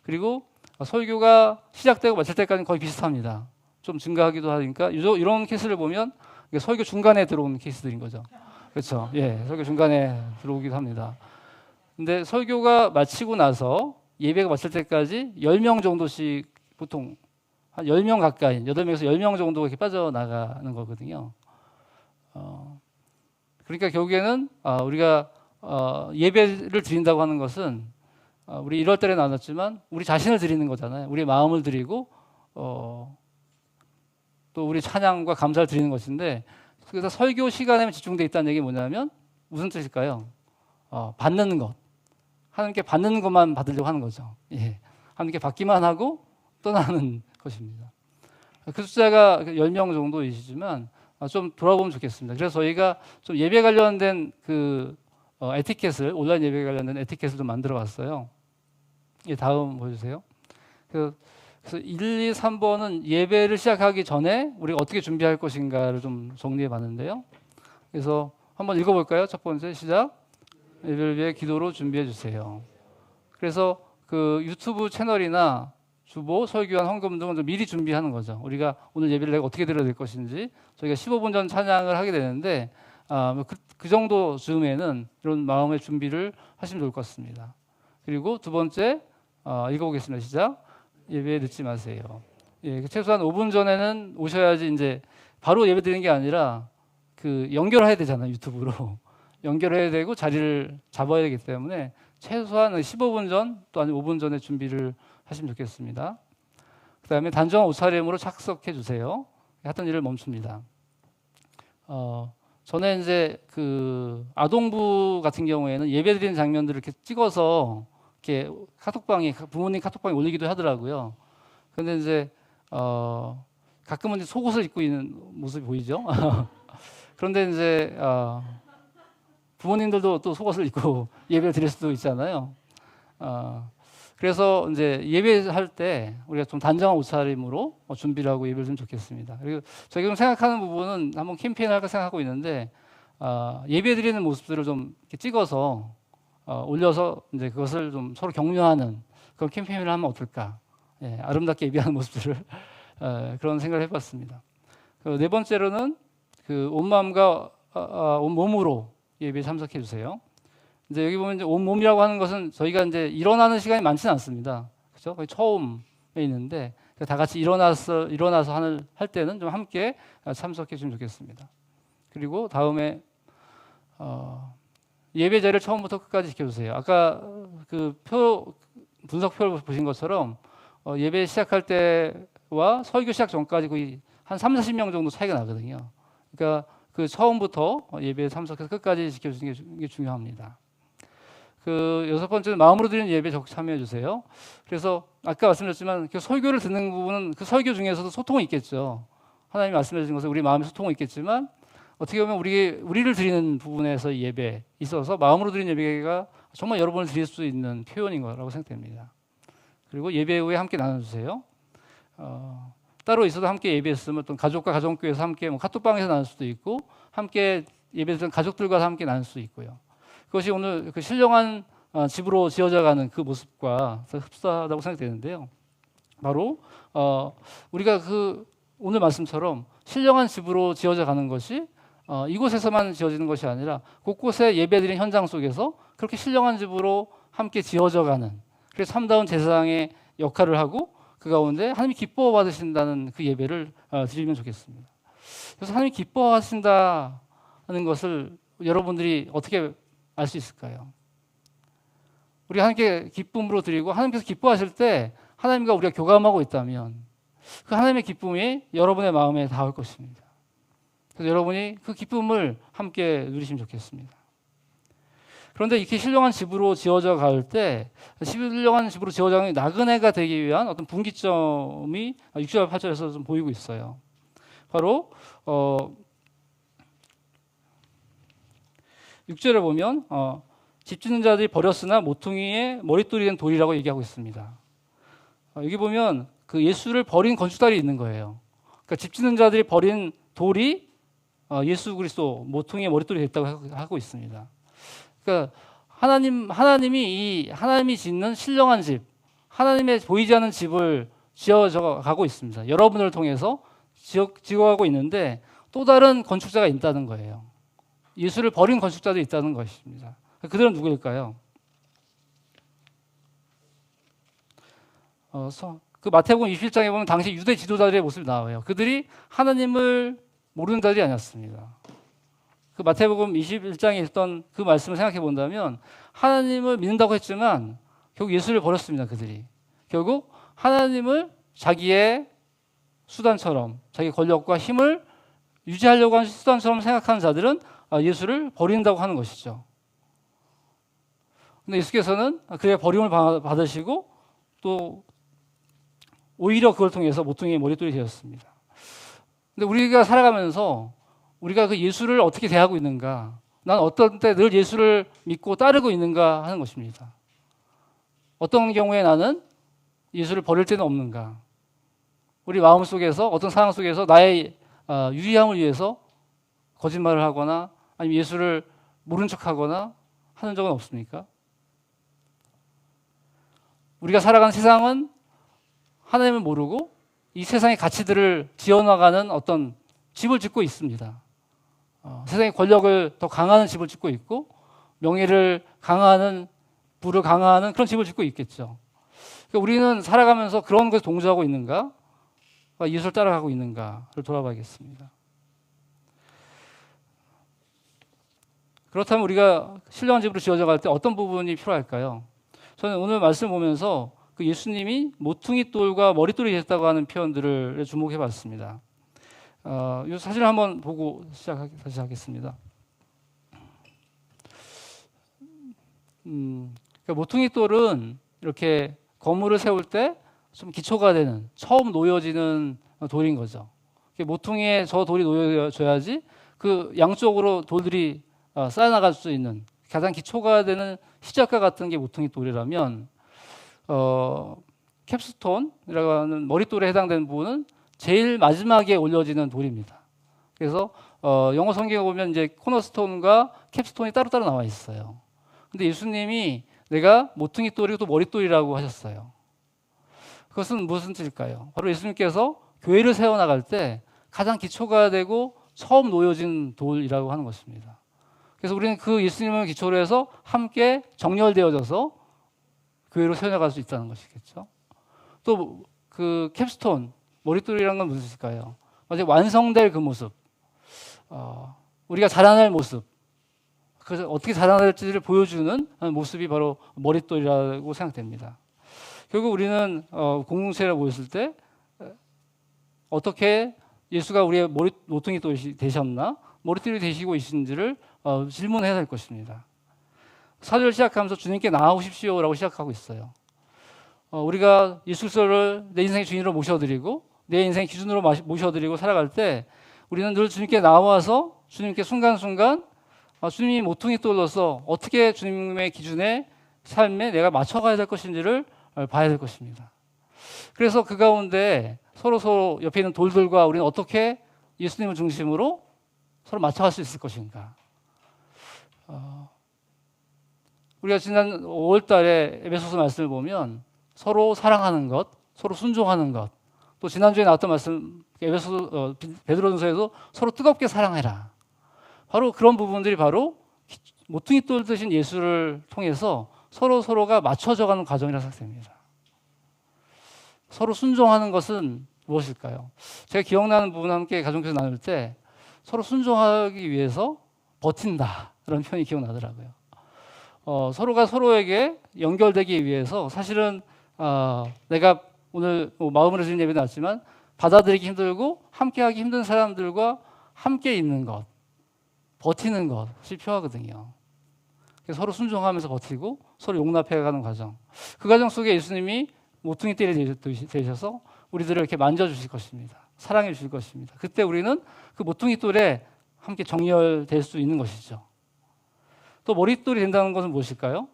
그리고 설교가 시작되고 마칠 때까지는 거의 비슷합니다. 좀 증가하기도 하니까 이런 케이스를 보면 설교 중간에 들어온 케이스들인 거죠. 그렇죠. 예, 설교 중간에 들어오기도 합니다. 근데 설교가 마치고 나서 예배가 마칠 때까지 10명 정도씩 보통 한 10명 가까이, 8명에서 10명 정도 이렇게 빠져나가는 거거든요. 그러니까 결국에는 우리가 예배를 드린다고 하는 것은 우리 1월 달에 나눴지만 우리 자신을 드리는 거잖아요. 우리 마음을 드리고 또 우리 찬양과 감사를 드리는 것인데, 그래서 설교 시간에만 집중되어 있다는 얘기 뭐냐면 무슨 뜻일까요? 받는 것. 하나님께 받는 것만 받으려고 하는 거죠. 예. 하나님께 받기만 하고 떠나는 것입니다. 그 숫자가 10명 정도이시지만 좀 돌아보면 좋겠습니다. 그래서 저희가 좀 예배 관련된 그 에티켓을, 온라인 예배 관련된 에티켓을 좀 만들어 봤어요. 예, 다음 보여주세요. 그래서 1, 2, 3번은 예배를 시작하기 전에 우리가 어떻게 준비할 것인가를 좀 정리해 봤는데요. 그래서 한번 읽어볼까요? 첫 번째 시작. 예배를 위해 기도로 준비해 주세요. 그래서 그 유튜브 채널이나 주보, 설교한 헌금 등은 좀 미리 준비하는 거죠. 우리가 오늘 예배를 내가 어떻게 드려야 될 것인지 저희가 15분 전 찬양을 하게 되는데 그 정도 즈음에는 이런 마음의 준비를 하시면 좋을 것 같습니다. 그리고 두 번째 읽어보겠습니다. 시작. 예배에 늦지 마세요. 예, 최소한 5분 전에는 오셔야지 이제 바로 예배 드리는 게 아니라 그 연결해야 되잖아요. 유튜브로. 연결해야 되고 자리를 잡아야 되기 때문에 최소한 15분 전 또 아니면 5분 전에 준비를 하시면 좋겠습니다. 그 다음에 단정한 옷차림으로 착석해 주세요. 하던 일을 멈춥니다. 전에 이제 그 아동부 같은 경우에는 예배 드리는 장면들을 이렇게 찍어서 이렇게 카톡방에, 부모님 카톡방에 올리기도 하더라고요. 그런데 이제 가끔은 이제 속옷을 입고 있는 모습이 보이죠. 그런데 이제 부모님들도 또 속옷을 입고 예배를 드릴 수도 있잖아요. 그래서 이제 예배할 때 우리가 좀 단정한 옷차림으로 준비를 하고 예배를 좀 좋겠습니다. 그리고 저희 지금 생각하는 부분은 한번 캠페인을 할까 생각하고 있는데 예배 드리는 모습들을 좀 이렇게 찍어서 올려서 이제 그것을 좀 서로 격려하는 그런 캠페인을 하면 어떨까? 예, 아름답게 예배하는 모습들을 그런 생각을 해봤습니다. 네 번째로는 그 온 마음과 온 몸으로 예배에 참석해 주세요. 이제 여기 보면 이제 온 몸이라고 하는 것은 저희가 이제 일어나는 시간이 많지는 않습니다. 그렇죠? 거의 처음에 있는데 다 같이 일어나서 할 때는 좀 함께 참석해 주면 좋겠습니다. 그리고 다음에 예배자를 처음부터 끝까지 지켜주세요. 아까 그 분석표를 보신 것처럼 예배 시작할 때와 설교 시작 전까지 거의 한 30-40명 정도 차이가 나거든요. 그러니까 그 처음부터 예배에 참석해서 끝까지 지켜주는 게 중요합니다. 그 여섯 번째는 마음으로 드리는 예배에 적극 참여해 주세요. 그래서 아까 말씀드렸지만 그 설교를 듣는 부분은 그 설교 중에서도 소통이 있겠죠. 하나님이 말씀해 주신 것은 우리 마음에 소통이 있겠지만 어떻게 보면 우리를 드리는 부분에서 예배에 있어서 마음으로 드리는 예배가 정말 여러분을 드릴 수 있는 표현인 거라고 생각됩니다. 그리고 예배 후에 함께 나눠주세요. 따로 있어도 함께 예배했으면 또 가족과 가정교회에서 함께 카톡방에서 나눌 수도 있고 함께 예배했던 가족들과 함께 나눌 수 있고요. 그것이 오늘 그 신령한 집으로 지어져가는 그 모습과 흡사하다고 생각되는데요. 바로 우리가 그 오늘 말씀처럼 신령한 집으로 지어져가는 것이 이곳에서만 지어지는 것이 아니라 곳곳에 예배드린 현장 속에서 그렇게 신령한 집으로 함께 지어져가는 그래서 참다운 제사장의 역할을 하고 그 가운데 하나님이 기뻐 받으신다는 그 예배를 드리면 좋겠습니다. 그래서 하나님이 기뻐하신다는 것을 여러분들이 어떻게 알 수 있을까요? 우리가 하나님께 기쁨으로 드리고 하나님께서 기뻐하실 때 하나님과 우리가 교감하고 있다면 그 하나님의 기쁨이 여러분의 마음에 닿을 것입니다. 그래서 여러분이 그 기쁨을 함께 누리시면 좋겠습니다. 그런데 이렇게 신령한 집으로 지어져 갈 때 신령한 집으로 지어져 가는 나그네가 되기 위한 어떤 분기점이 6절 8절에서 좀 보이고 있어요. 바로 6절에 보면 집 짓는 자들이 버렸으나 모퉁이의 머릿돌이 된 돌이라고 얘기하고 있습니다. 여기 보면 그 예수를 버린 건축달이 있는 거예요. 그러니까 집 짓는 자들이 버린 돌이 예수 그리스도 모퉁이의 머릿돌이 됐다고 하고 있습니다. 그러니까 하나님이 짓는 신령한 집, 하나님의 보이지 않는 집을 지어져 가고 있습니다. 여러분을 통해서 지어가고 있는데 또 다른 건축자가 있다는 거예요. 예수를 버린 건축자도 있다는 것입니다. 그들은 누구일까요? 그 마태복음 21장에 보면 당시 유대 지도자들의 모습이 나와요. 그들이 하나님을 모르는 자들이 아니었습니다. 그 마태복음 21장에 있던 그 말씀을 생각해 본다면 하나님을 믿는다고 했지만 결국 예수를 버렸습니다. 그들이 결국 하나님을 자기의 수단처럼 자기 권력과 힘을 유지하려고 하는 수단처럼 생각하는 자들은 예수를 버린다고 하는 것이죠. 근데 예수께서는 그의 버림을 받으시고 또 오히려 그걸 통해서 모퉁이의 머릿돌이 되었습니다. 근데 우리가 살아가면서 우리가 그 예수를 어떻게 대하고 있는가, 난 어떤 때 늘 예수를 믿고 따르고 있는가 하는 것입니다. 어떤 경우에 나는 예수를 버릴 때는 없는가, 우리 마음속에서 어떤 상황 속에서 나의 유리함을 위해서 거짓말을 하거나 아니면 예수를 모른 척하거나 하는 적은 없습니까? 우리가 살아가는 세상은 하나님을 모르고 이 세상의 가치들을 지어나가는 어떤 집을 짓고 있습니다. 세상의 권력을 더 강화하는 집을 짓고 있고 명예를 강화하는, 부를 강화하는 그런 집을 짓고 있겠죠. 그러니까 우리는 살아가면서 그런 것에 동조하고 있는가, 예수를 따라가고 있는가를 돌아봐야겠습니다. 그렇다면 우리가 신령한 집으로 지어져 갈 때 어떤 부분이 필요할까요? 저는 오늘 말씀 보면서 그 예수님이 모퉁이 돌과 머릿돌이 됐다고 하는 표현들을 주목해 봤습니다. 이 사진을 한번 보고 다시 하겠습니다. 그러니까 모퉁이 돌은 이렇게 건물을 세울 때 좀 기초가 되는, 처음 놓여지는 돌인 거죠. 모퉁이에 저 돌이 놓여져야지 그 양쪽으로 돌들이 쌓여나갈 수 있는 가장 기초가 되는 시작과 같은 게 모퉁이 돌이라면 캡스톤이라고 하는 머릿돌에 해당되는 부분은 제일 마지막에 올려지는 돌입니다. 그래서 영어 성경에 보면 이제 코너스톤과 캡스톤이 따로따로 나와 있어요. 근데 예수님이 내가 모퉁이 돌이고 또 머릿돌이라고 하셨어요. 그것은 무슨 뜻일까요? 바로 예수님께서 교회를 세워나갈 때 가장 기초가 되고 처음 놓여진 돌이라고 하는 것입니다. 그래서 우리는 그 예수님을 기초로 해서 함께 정렬되어져서 교회로 세워나갈 수 있다는 것이겠죠. 또 그 캡스톤, 머릿돌이라는 건 무슨 뜻일까요? 이제 완성될 그 모습, 우리가 자라날 모습, 그래서 어떻게 자라날지를 보여주는 모습이 바로 머릿돌이라고 생각됩니다. 결국 우리는 공동체를 모였을 때 어떻게 예수가 우리의 모퉁이 돌이 되셨나, 머릿돌이 되시고 있는지를 질문해야 될 것입니다. 사절 시작하면서 주님께 나아오십시오라고 시작하고 있어요. 우리가 예수 그리스도를 내 인생의 주인으로 모셔드리고 내 인생의 기준으로 모셔드리고 살아갈 때 우리는 늘 주님께 나와서 주님께 순간순간 주님이 모퉁이 돌로서 어떻게 주님의 기준에 삶에 내가 맞춰가야 될 것인지를 봐야 될 것입니다. 그래서 그 가운데 서로 옆에 있는 돌들과 우리는 어떻게 예수님을 중심으로 서로 맞춰갈 수 있을 것인가. 우리가 지난 5월 달에 에베소서 말씀을 보면 서로 사랑하는 것, 서로 순종하는 것, 또 지난주에 나왔던 말씀 베드로전서에도 서로 뜨겁게 사랑해라. 바로 그런 부분들이 바로 모퉁이 돌 되신 예수를 통해서 서로가 맞춰져가는 과정이라고 생각됩니다. 서로 순종하는 것은 무엇일까요? 제가 기억나는 부분 함께 가정교회 나눌 때 서로 순종하기 위해서 버틴다 그런 표현이 기억나더라고요. 서로가 서로에게 연결되기 위해서 사실은 내가 오늘 마음으로 드린 예배도 나왔지만 받아들이기 힘들고 함께하기 힘든 사람들과 함께 있는 것, 버티는 것이 필요하거든요. 그래서 서로 순종하면서 버티고 서로 용납해가는 과정. 그 과정 속에 예수님이 모퉁이 돌이 되셔서 우리들을 이렇게 만져주실 것입니다. 사랑해 주실 것입니다. 그때 우리는 그 모퉁이 돌에 함께 정렬될 수 있는 것이죠. 또 머릿돌이 된다는 것은 무엇일까요?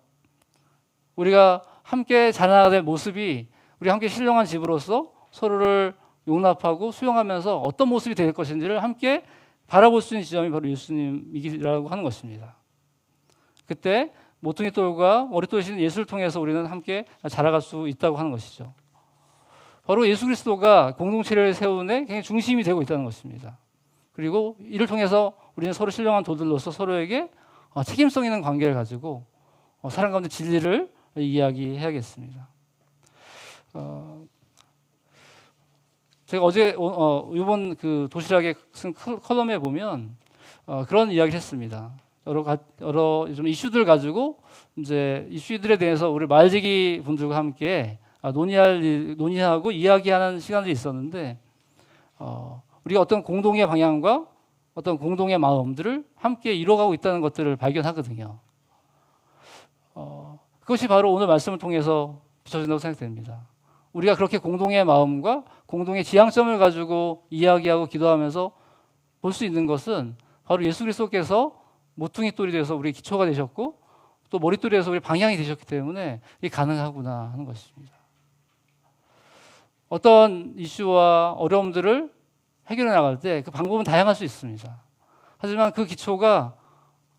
우리가 함께 자라나야 될 모습이 우리 함께 신령한 집으로서 서로를 용납하고 수용하면서 어떤 모습이 될 것인지를 함께 바라볼 수 있는 지점이 바로 예수님이라고 하는 것입니다. 그때 모퉁이 돌과 머릿돌이신 예수를 통해서 우리는 함께 자라갈 수 있다고 하는 것이죠. 바로 예수 그리스도가 공동체를 세우는 굉장히 중심이 되고 있다는 것입니다. 그리고 이를 통해서 우리는 서로 신령한 도들로서 서로에게 책임성 있는 관계를 가지고 사람 가운데 진리를 이야기해야겠습니다. 제가 어제 이번 그 도시락에 쓴 컬럼에 보면 그런 이야기를 했습니다. 여러 좀 이슈들 가지고 이제 이슈들에 대해서 우리 말지기 분들과 함께 논의하고 이야기하는 시간들이 있었는데 우리가 어떤 공동의 방향과 어떤 공동의 마음들을 함께 이뤄가고 있다는 것들을 발견하거든요. 그것이 바로 오늘 말씀을 통해서 비춰진다고 생각됩니다. 우리가 그렇게 공동의 마음과 공동의 지향점을 가지고 이야기하고 기도하면서 볼 수 있는 것은 바로 예수 그리스도께서 모퉁이 돌이 되어서 우리의 기초가 되셨고 또 머릿돌이 되어서 우리 방향이 되셨기 때문에 이게 가능하구나 하는 것입니다. 어떤 이슈와 어려움들을 해결해 나갈 때 그 방법은 다양할 수 있습니다. 하지만 그 기초가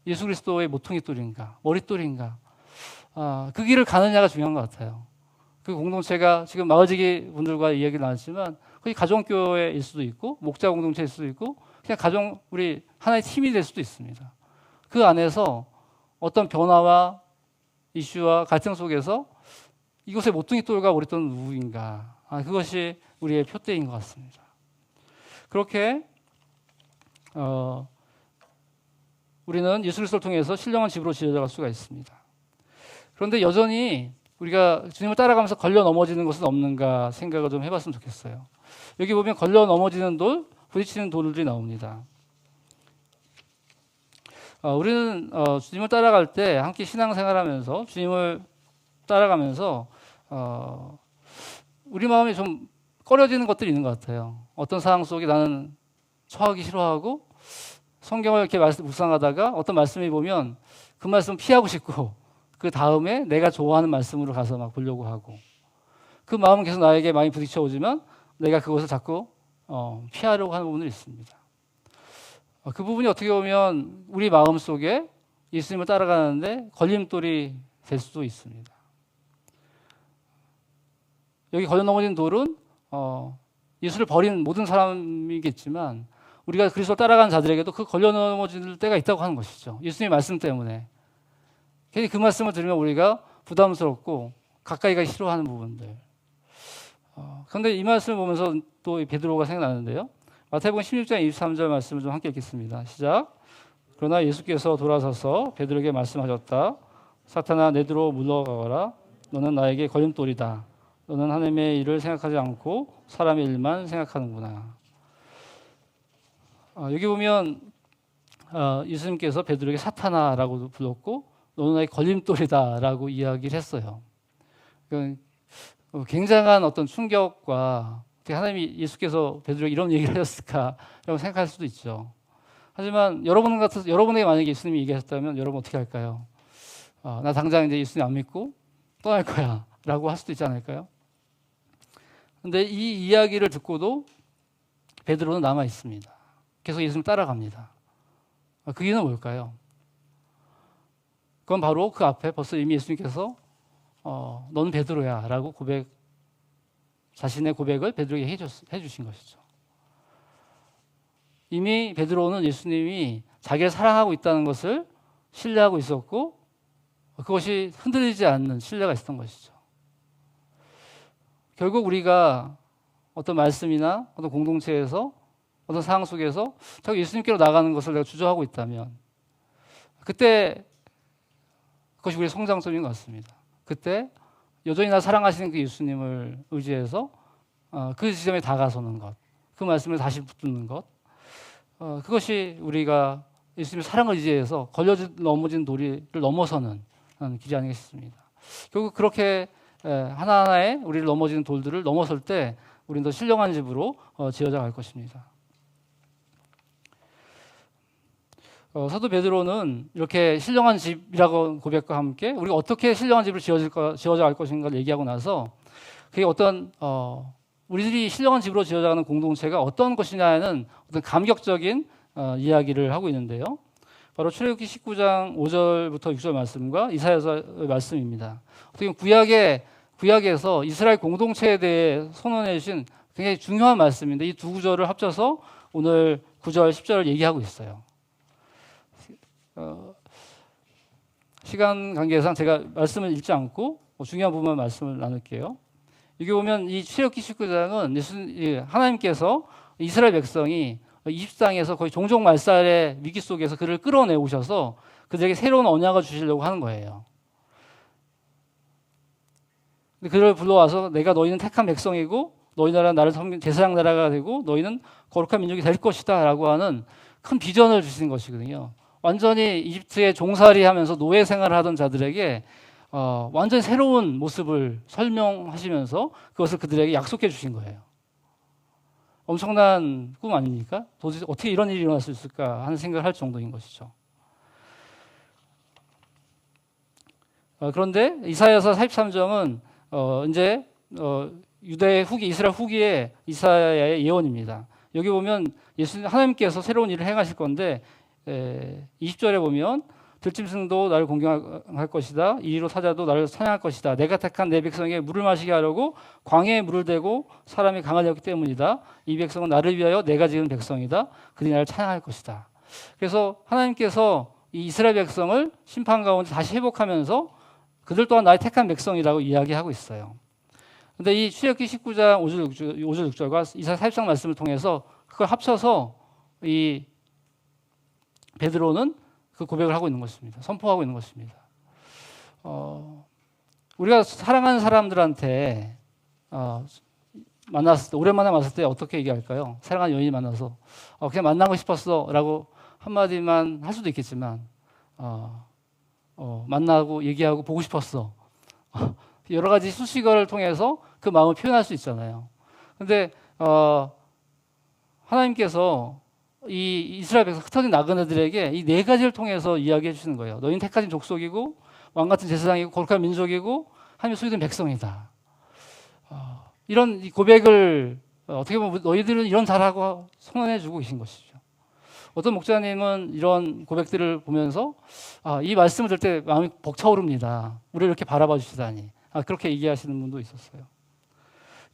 예수 그리스도의 모퉁이 돌인가 머릿돌인가 그 길을 가느냐가 중요한 것 같아요. 그 공동체가 지금 마을지기 분들과 이야기를 나눴지만 거기 가정교회일 수도 있고 목자 공동체일 수도 있고 그냥 우리 하나의 팀이 될 수도 있습니다. 그 안에서 어떤 변화와 이슈와 갈등 속에서 이곳의 모퉁이 돌과 머릿돌은 누구인가 그것이 우리의 표대인 것 같습니다. 그렇게 우리는 예수 그리스도를 통해서 신령한 집으로 지어져갈 수가 있습니다. 그런데 여전히 우리가 주님을 따라가면서 걸려 넘어지는 것은 없는가 생각을 좀 해봤으면 좋겠어요. 여기 보면 걸려 넘어지는 돌, 부딪히는 돌들이 나옵니다. 우리는 주님을 따라갈 때 함께 신앙생활하면서 주님을 따라가면서 우리 마음이 좀 꺼려지는 것들이 있는 것 같아요. 어떤 상황 속에 나는 처하기 싫어하고 성경을 이렇게 묵상하다가 어떤 말씀이 보면 그 말씀 피하고 싶고 그 다음에 내가 좋아하는 말씀으로 가서 막 보려고 하고, 그 마음은 계속 나에게 많이 부딪혀 오지만 내가 그것을 자꾸 피하려고 하는 부분이 있습니다. 그 부분이 어떻게 보면 우리 마음 속에 예수님을 따라가는데 걸림돌이 될 수도 있습니다. 여기 걸려 넘어진 돌은 예수를 버린 모든 사람이겠지만 우리가 그리스도를 따라가는 자들에게도 그 걸려 넘어질 때가 있다고 하는 것이죠. 예수님의 말씀 때문에. 괜히 그 말씀을 들으면 우리가 부담스럽고 가까이 가기 싫어하는 부분들. 그런데 이 말씀을 보면서 또 베드로가 생각나는데요. 마태복음 16장 23절 말씀을 좀 함께 읽겠습니다. 시작. 그러나 예수께서 돌아서서 베드로에게 말씀하셨다. 사탄아, 내뒤로 물러가거라. 너는 나에게 걸림돌이다. 너는 하나님의 일을 생각하지 않고 사람의 일만 생각하는구나. 여기 보면 예수님께서 베드로에게 사탄아라고 불렀고 너는 나에게 걸림돌이다라고 이야기를 했어요. 그러니까 굉장한 어떤 충격과 어떻게 하나님이 예수께서 베드로에게 이런 얘기를 하셨을까라고 생각할 수도 있죠. 하지만 여러분에게 만약에 예수님이 얘기하셨다면 여러분 어떻게 할까요? 나 당장 이제 예수님 안 믿고 떠날 거야라고 할 수도 있지 않을까요? 근데 이 이야기를 듣고도 베드로는 남아 있습니다. 계속 예수님 따라갑니다. 그 이유는 뭘까요? 그건 바로 그 앞에 벌써 이미 예수님께서 너는 베드로야라고 자신의 고백을 베드로에게 해주신 것이죠. 이미 베드로는 예수님이 자기를 사랑하고 있다는 것을 신뢰하고 있었고 그것이 흔들리지 않는 신뢰가 있었던 것이죠. 결국 우리가 어떤 말씀이나 어떤 공동체에서 어떤 상황 속에서 자꾸 예수님께로 나가는 것을 내가 주저하고 있다면 그때 그것이 우리의 성장점인 것 같습니다. 그때 여전히 나 사랑하시는 그 예수님을 의지해서 그 지점에 다가서는 것, 그 말씀을 다시 붙드는 것, 그것이 우리가 예수님의 사랑을 의지해서 넘어진 도리를 넘어서는 길이 아니겠 싶습니다. 결국 그렇게 하나하나의 우리를 넘어지는 돌들을 넘어설 때 우리는 더 신령한 집으로 지어져 갈 것입니다. 사도 베드로는 이렇게 신령한 집이라고 고백과 함께 우리가 어떻게 신령한 집을 지어져 갈 것인가를 얘기하고 나서 그게 어떤 우리들이 신령한 집으로 지어져가는 공동체가 어떤 것이냐는 어떤 감격적인 이야기를 하고 있는데요. 바로 출애굽기 19장 5절부터 6절 말씀과 이사야서의 말씀입니다. 어떻게 보면 구약에서 이스라엘 공동체에 대해 선언해 주신 굉장히 중요한 말씀인데 이 두 구절을 합쳐서 오늘 9절, 10절을 얘기하고 있어요. 시간 관계상 제가 말씀을 읽지 않고 중요한 부분만 말씀을 나눌게요. 여기 보면 이 출애굽기 19장은 하나님께서 이스라엘 백성이 이집트 땅에서 거의 종족 말살의 위기 속에서 그를 끌어내오셔서 그들에게 새로운 언약을 주시려고 하는 거예요. 그를 불러와서 내가 너희는 택한 백성이고 너희 나라는 나를 섬긴 제사장 나라가 되고 너희는 거룩한 민족이 될 것이다 라고 하는 큰 비전을 주시는 것이거든요. 완전히 이집트에 종살이하면서 노예 생활을 하던 자들에게 완전히 새로운 모습을 설명하시면서 그것을 그들에게 약속해 주신 거예요. 엄청난 꿈 아닙니까? 도대체 어떻게 이런 일이 일어날 수 있을까 하는 생각을 할 정도인 것이죠. 그런데 이사야서 43장은 이제 유다의 후기, 이스라엘 후기의 이사야의 예언입니다. 여기 보면 하나님께서 새로운 일을 행하실 건데 20절에 보면 들짐승도 나를 공경할 것이다. 이리로 사자도 나를 사냥할 것이다. 내가 택한 내 백성에게 물을 마시게 하려고 광야에 물을 대고 사람이 강하였기 때문이다. 이 백성은 나를 위하여 내가 지은 백성이다. 그들이 나를 찬양할 것이다. 그래서 하나님께서 이 이스라엘 백성을 심판 가운데 다시 회복하면서 그들 또한 나의 택한 백성이라고 이야기하고 있어요. 그런데 이 출애굽기 19장 5절 6절과 이사야 40장 말씀을 통해서 그걸 합쳐서 이 베드로는 그 고백을 하고 있는 것입니다. 선포하고 있는 것입니다. 우리가 사랑하는 사람들한테 오랜만에 만났을 때 어떻게 얘기할까요? 사랑하는 연인이 만나서 그냥 만나고 싶었어 라고 한마디만 할 수도 있겠지만 만나고 얘기하고 보고 싶었어. 여러 가지 수식어를 통해서 그 마음을 표현할 수 있잖아요. 그런데 하나님께서 이 이스라엘 백성 흩어진 나그네들에게 이 네 가지를 통해서 이야기해 주시는 거예요. 너희는 택하신 족속이고 왕 같은 제사장이고 거룩한 민족이고 하나님의 소유된 백성이다. 이런 이 고백을 어떻게 보면 너희들은 이런 자라고 선언해주고 계신 것이죠. 어떤 목사님은 이런 고백들을 보면서 이 말씀을 들을 때 마음이 벅차오릅니다. 우리를 이렇게 바라봐 주시다니. 그렇게 얘기하시는 분도 있었어요.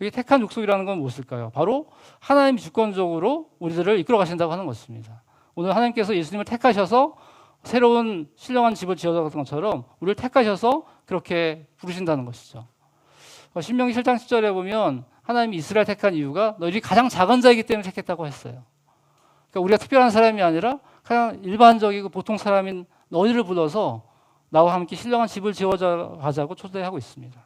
여기 택한 족속이라는 건 무엇일까요? 바로 하나님이 주권적으로 우리들을 이끌어 가신다고 하는 것입니다. 오늘 하나님께서 예수님을 택하셔서 새로운 신령한 집을 지어줬던 것처럼 우리를 택하셔서 그렇게 부르신다는 것이죠. 신명기 7장 10절에 보면 하나님이 이스라엘 택한 이유가 너희들이 가장 작은 자이기 때문에 택했다고 했어요. 그러니까 우리가 특별한 사람이 아니라 그냥 일반적이고 보통 사람인 너희를 불러서 나와 함께 신령한 집을 지어가자고 초대하고 있습니다.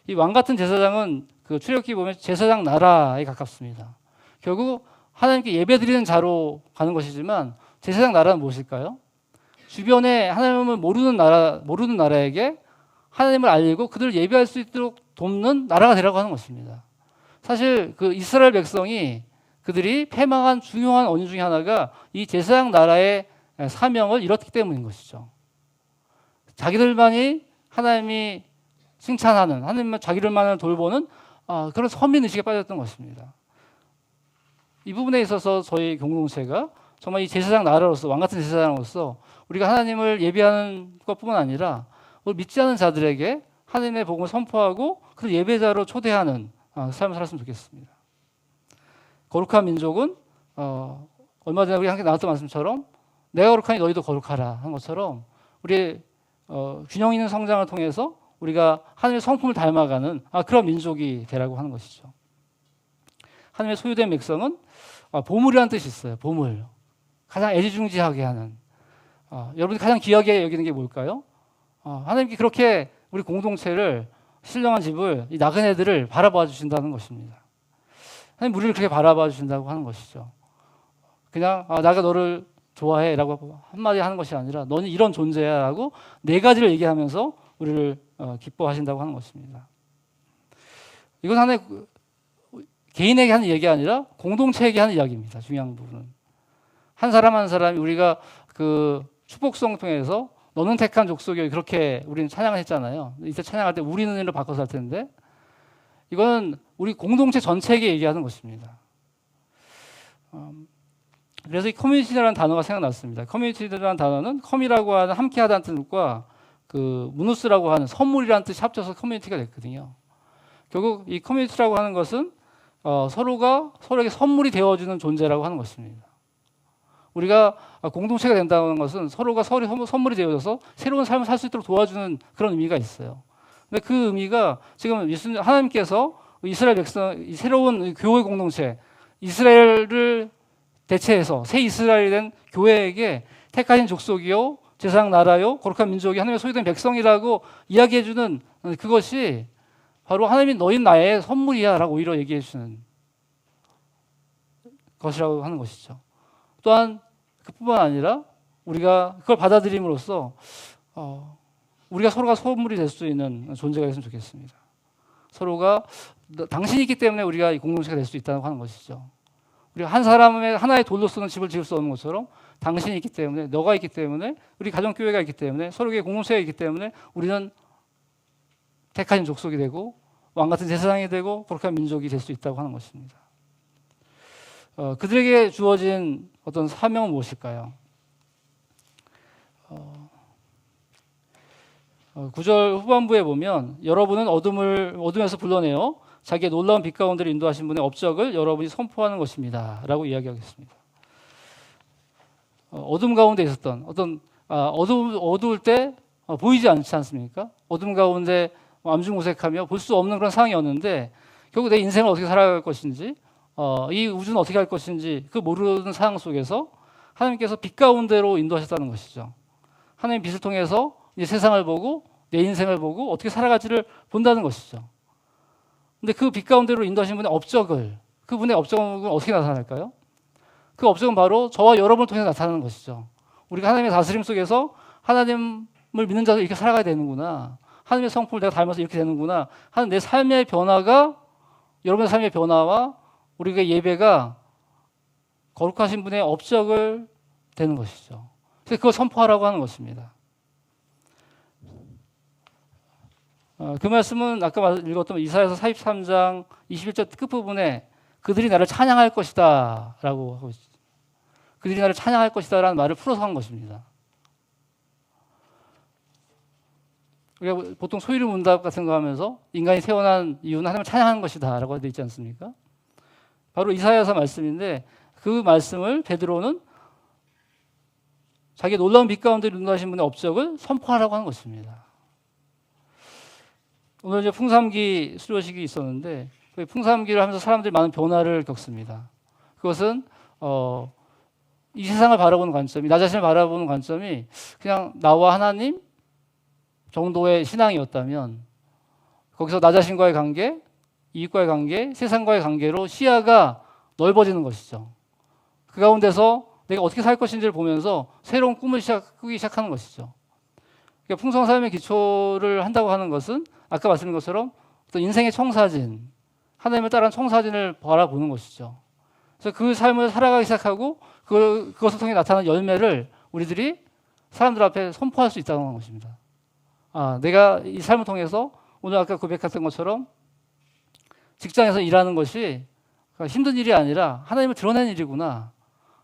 이 왕 같은 제사장은 그 출애굽기 보면 제사장 나라에 가깝습니다. 결국 하나님께 예배드리는 자로 가는 것이지만 제사장 나라는 무엇일까요? 주변에 하나님을 모르는 나라에게 하나님을 알리고 그들을 예배할 수 있도록 돕는 나라가 되라고 하는 것입니다. 사실 그 이스라엘 백성이 그들이 패망한 중요한 원인 중에 하나가 이 제사장 나라의 사명을 잃었기 때문인 것이죠. 자기들만이 하나님이 칭찬하는, 하나님만 자기들만을 돌보는 그런 서민의식에 빠졌던 것입니다. 이 부분에 있어서 저희 공동체가 정말 이 제사장 나라로서, 왕같은 제사장으로서 우리가 하나님을 예배하는 것뿐만 아니라 믿지 않은 자들에게 하나님의 복음을 선포하고 그 예배자로 초대하는 삶을 살았으면 좋겠습니다. 거룩한 민족은 얼마 전에 우리 함께 나눴던 말씀처럼 내가 거룩하니 너희도 거룩하라 한 것처럼 우리의 균형 있는 성장을 통해서 우리가 하나님의 성품을 닮아가는 그런 민족이 되라고 하는 것이죠. 하나님의 소유된 백성은 보물이라는 뜻이 있어요. 보물. 가장 애지중지하게 하는. 여러분이 가장 귀하게 여기는 게 뭘까요? 하나님께 그렇게 우리 공동체를, 신령한 집을, 이 나그네들을 바라봐 주신다는 것입니다. 하나님 우리를 그렇게 바라봐 주신다고 하는 것이죠. 그냥 내가 너를 좋아해 라고 한마디 하는 것이 아니라 너는 이런 존재야 라고 네 가지를 얘기하면서 우리를 기뻐하신다고 하는 것입니다. 이건 하나의 개인에게 하는 얘기가 아니라 공동체에게 하는 이야기입니다. 중요한 부분은. 한 사람 한 사람이 우리가 그 축복성 통해서 너는 택한 족속이 그렇게 우리는 찬양을 했잖아요. 이때 찬양할 때 우리는으로 바꿔서 할 텐데 이건 우리 공동체 전체에게 얘기하는 것입니다. 그래서 이 커뮤니티라는 단어가 생각났습니다. 커뮤니티라는 단어는 커미라고 하는 함께하다는 뜻과 그 무누스라고 하는 선물이라는 뜻이 합쳐서 커뮤니티가 됐거든요. 결국 이 커뮤니티라고 하는 것은 서로가 서로에게 선물이 되어주는 존재라고 하는 것입니다. 우리가 공동체가 된다는 것은 서로가 서로 선물이 되어져서 새로운 삶을 살 수 있도록 도와주는 그런 의미가 있어요. 근데 그 의미가 지금 하나님께서 이스라엘 백성, 이 새로운 교회 공동체, 이스라엘을 대체해서 새 이스라엘이 된 교회에게 택하신 족속이요, 제사장 나라요, 거룩한 민족이 하나님의 소유된 백성이라고 이야기해주는 그것이 바로 하나님이 너희 나의 선물이야 라고 오히려 얘기해주는 것이라고 하는 것이죠. 또한 그뿐만 아니라 우리가 그걸 받아들임으로써 우리가 서로가 선물이 될 수 있는 존재가 됐으면 좋겠습니다. 서로가 당신이 있기 때문에 우리가 이 공동체가 될 수 있다고 하는 것이죠. 우리가 한 사람의 하나의 돌로서는 집을 지을 수 없는 것처럼 당신이 있기 때문에, 너가 있기 때문에, 우리 가정교회가 있기 때문에, 서로에게 공동체가 있기 때문에 우리는 택하신 족속이 되고 왕같은 제사장이 되고 거룩한 민족이 될 수 있다고 하는 것입니다. 그들에게 주어진 어떤 사명은 무엇일까요? 9절 후반부에 보면 여러분은 어둠에서 불러내어 자기의 놀라운 빛 가운데를 인도하신 분의 업적을 여러분이 선포하는 것입니다 라고 이야기하겠습니다. 어둠 가운데 있었던 어떤 어두울 때 보이지 않지 않습니까? 어둠 가운데 암중무색하며 볼 수 없는 그런 상황이었는데 결국 내 인생을 어떻게 살아갈 것인지, 이 우주는 어떻게 할 것인지 그 모르는 상황 속에서 하나님께서 빛 가운데로 인도하셨다는 것이죠. 하나님 빛을 통해서 이 세상을 보고 내 인생을 보고 어떻게 살아갈지를 본다는 것이죠. 근데 그 빛 가운데로 인도하신 분의 업적을, 그분의 업적은 어떻게 나타날까요? 그 업적은 바로 저와 여러분을 통해서 나타나는 것이죠. 우리가 하나님의 다스림 속에서 하나님을 믿는 자도 이렇게 살아가야 되는구나, 하나님의 성품을 내가 닮아서 이렇게 되는구나 하는 내 삶의 변화가, 여러분의 삶의 변화와 우리가 예배가 거룩하신 분의 업적을 되는 것이죠. 그래서 그걸 선포하라고 하는 것입니다. 그 말씀은 아까 읽었던 이사야서 43장 21절 끝부분에 그들이 나를 찬양할 것이다 라고 하고 있습니다. 그들이 나를 찬양할 것이다 라는 말을 풀어서 한 것입니다. 우리가 보통 소위문답 같은 거 하면서 인간이 태어난 이유는 하나님을 찬양하는 것이다 라고 되어 있지 않습니까? 바로 이사야서 말씀인데 그 말씀을 베드로는 자기의 놀라운 빛 가운데 눈하신 분의 업적을 선포하라고 하는 것입니다. 오늘 이제 풍삼기 수료식이 있었는데 그 풍삼기를 하면서 사람들이 많은 변화를 겪습니다. 그것은 이 세상을 바라보는 관점이, 나 자신을 바라보는 관점이 그냥 나와 하나님 정도의 신앙이었다면 거기서 나 자신과의 관계, 이익과의 관계, 세상과의 관계로 시야가 넓어지는 것이죠. 그 가운데서 내가 어떻게 살 것인지를 보면서 새로운 꿈을 꾸기 시작하는 것이죠. 그러니까 풍성한 삶의 기초를 한다고 하는 것은 아까 말씀드린 것처럼 어떤 인생의 청사진, 하나님을 따른 청사진을 바라보는 것이죠. 그래서 그 삶을 살아가기 시작하고 그것을 통해 나타나는 열매를 우리들이 사람들 앞에 선포할 수 있다는 것입니다. 내가 이 삶을 통해서 오늘 아까 고백했던 것처럼 직장에서 일하는 것이 힘든 일이 아니라 하나님을 드러내는 일이구나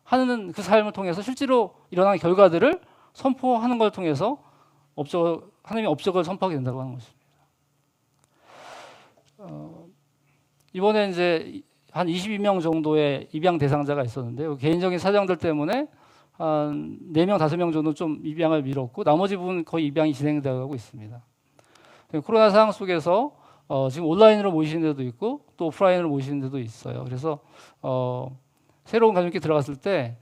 하는 그 삶을 통해서 실제로 일어나는 결과들을 선포하는 걸 통해서 하나님의 업적을 선포하게 된다고 하는 것입니다. 이번에 이제 한 22명 정도의 입양 대상자가 있었는데요. 개인적인 사정들 때문에 한 4명, 5명 정도 좀 입양을 미뤘고 나머지 부분 거의 입양이 진행되고 있습니다. 코로나 상황 속에서 지금 온라인으로 모이시는 데도 있고 또 오프라인으로 모이시는 데도 있어요. 그래서 새로운 가족이 들어갔을 때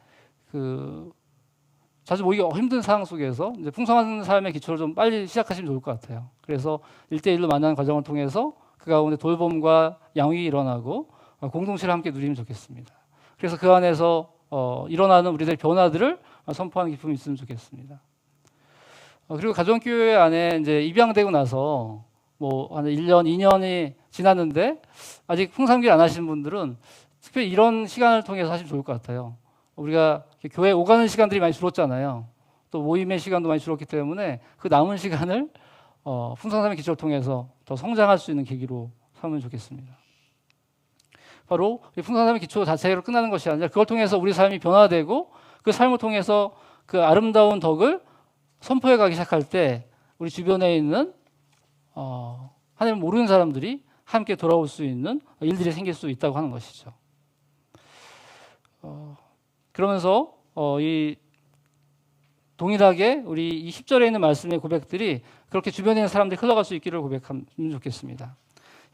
자주 모이기 힘든 상황 속에서 이제 풍성한 삶의 기초를 좀 빨리 시작하시면 좋을 것 같아요. 그래서 1대1로 만나는 과정을 통해서 그 가운데 돌봄과 양육이 일어나고 공동체를 함께 누리면 좋겠습니다. 그래서 그 안에서 일어나는 우리들의 변화들을 선포하는 기쁨이 있으면 좋겠습니다. 그리고 가정교회 안에 이제 입양되고 나서 한 1년, 2년이 지났는데 아직 풍삼기를 안 하신 분들은 특별히 이런 시간을 통해서 하시면 좋을 것 같아요. 우리가 교회 오가는 시간들이 많이 줄었잖아요. 또 모임의 시간도 많이 줄었기 때문에 그 남은 시간을 풍성함의 기초를 통해서 더 성장할 수 있는 계기로 삼으면 좋겠습니다. 바로 풍성함의 기초 자체로 끝나는 것이 아니라 그걸 통해서 우리 삶이 변화되고 그 삶을 통해서 그 아름다운 덕을 선포해 가기 시작할 때 우리 주변에 있는 하나님을 모르는 사람들이 함께 돌아올 수 있는 일들이 생길 수 있다고 하는 것이죠. 그러면서 이 동일하게 우리 이 10절에 있는 말씀의 고백들이 그렇게 주변에 있는 사람들이 흘러갈 수 있기를 고백하면 좋겠습니다.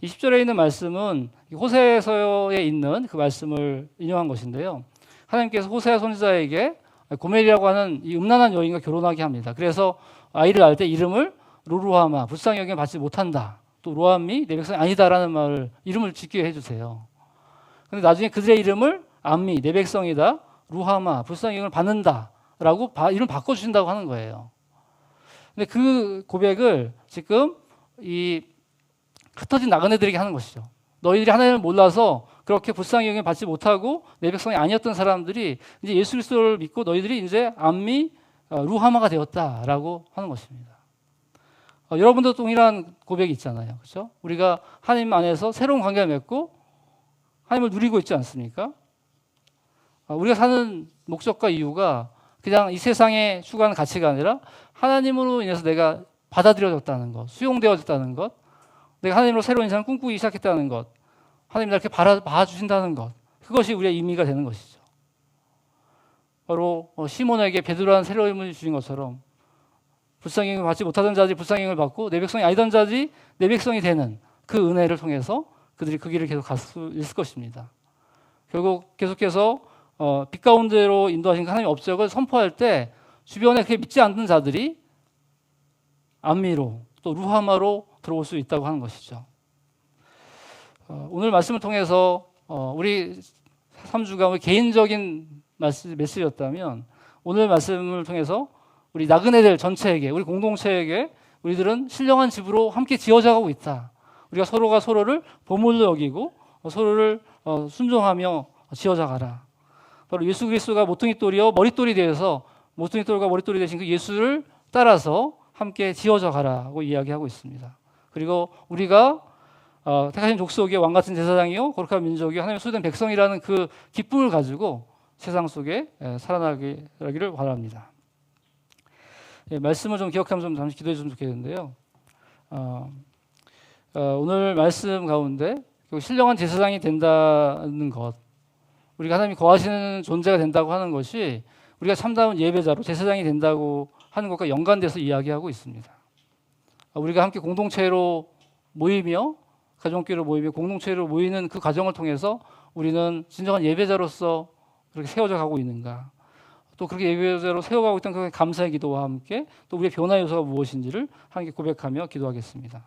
이 10절에 있는 말씀은 호세서에 있는 그 말씀을 인용한 것인데요. 하나님께서 호세 선지자에게 고멜이라고 하는 이 음란한 여인과 결혼하게 합니다. 그래서 아이를 낳을 때 이름을 로루하마, 불쌍히 여김을 받지 못한다. 또 로암이 내 백성이 아니다라는 말을 이름을 짓게 해주세요. 그런데 나중에 그들의 이름을 암미, 내 백성이다. 루하마, 불쌍히 여김을 받는다라고 이름 바꿔주신다고 하는 거예요. 근데 그 고백을 지금 이 흩어진 나그네들에게 하는 것이죠. 너희들이 하나님을 몰라서 그렇게 불쌍히 여김을 받지 못하고 내 백성이 아니었던 사람들이 이제 예수 그리스도를 믿고 너희들이 이제 암미, 루하마가 되었다라고 하는 것입니다. 여러분도 동일한 고백이 있잖아요. 그렇죠? 우리가 하나님 안에서 새로운 관계를 맺고 하나님을 누리고 있지 않습니까? 우리가 사는 목적과 이유가 그냥 이 세상에 추구하는 가치가 아니라 하나님으로 인해서 내가 받아들여졌다는 것, 수용되어졌다는 것, 내가 하나님으로 새로운 인생을 꿈꾸기 시작했다는 것, 하나님이 나를 이렇게 봐주신다는 것, 그것이 우리의 의미가 되는 것이죠. 바로 시몬에게 베드로라는 새로운 이름을 주신 것처럼 불쌍히 여김을 받지 못하던 자들이 불쌍히 여김을 받고 내 백성이 아니던 자들이 내 백성이 되는 그 은혜를 통해서 그들이 그 길을 계속 갈 수 있을 것입니다. 결국 계속해서 빛 가운데로 인도하신 하나님의 업적을 선포할 때 주변에 그게 믿지 않는 자들이 암미로 또 루하마로 들어올 수 있다고 하는 것이죠. 오늘 말씀을 통해서 우리 3주가 우리 개인적인 메시지였다면 오늘 말씀을 통해서 우리 나그네들 전체에게, 우리 공동체에게 우리들은 신령한 집으로 함께 지어져가고 있다. 우리가 서로가 서로를 보물로 여기고 서로를 순종하며 지어져가라. 바로 예수 그리스도가 모퉁이돌이요 머릿돌이 되어서 모퉁이돌과 머릿돌이 되신 그 예수를 따라서 함께 지어져가라고 이야기하고 있습니다. 그리고 우리가 택하신 족속의 왕 같은 제사장이요 거룩한 민족이요 하나님의 소유된 백성이라는 그 기쁨을 가지고 세상 속에 살아나기를 바랍니다. 예, 말씀을 좀 기억하면 좀 잠시 기도해 주면 좋겠는데요. 오늘 말씀 가운데 신령한 제사장이 된다는 것, 우리가 하나님이 거하시는 존재가 된다고 하는 것이 우리가 참다운 예배자로 제사장이 된다고 하는 것과 연관돼서 이야기하고 있습니다. 우리가 함께 공동체로 모이며 가정교회로 모이며 공동체로 모이는 그 과정을 통해서 우리는 진정한 예배자로서 그렇게 세워져 가고 있는가, 또 그렇게 예배자로 세워가고 있던 그 감사의 기도와 함께 또 우리의 변화 요소가 무엇인지를 함께 고백하며 기도하겠습니다.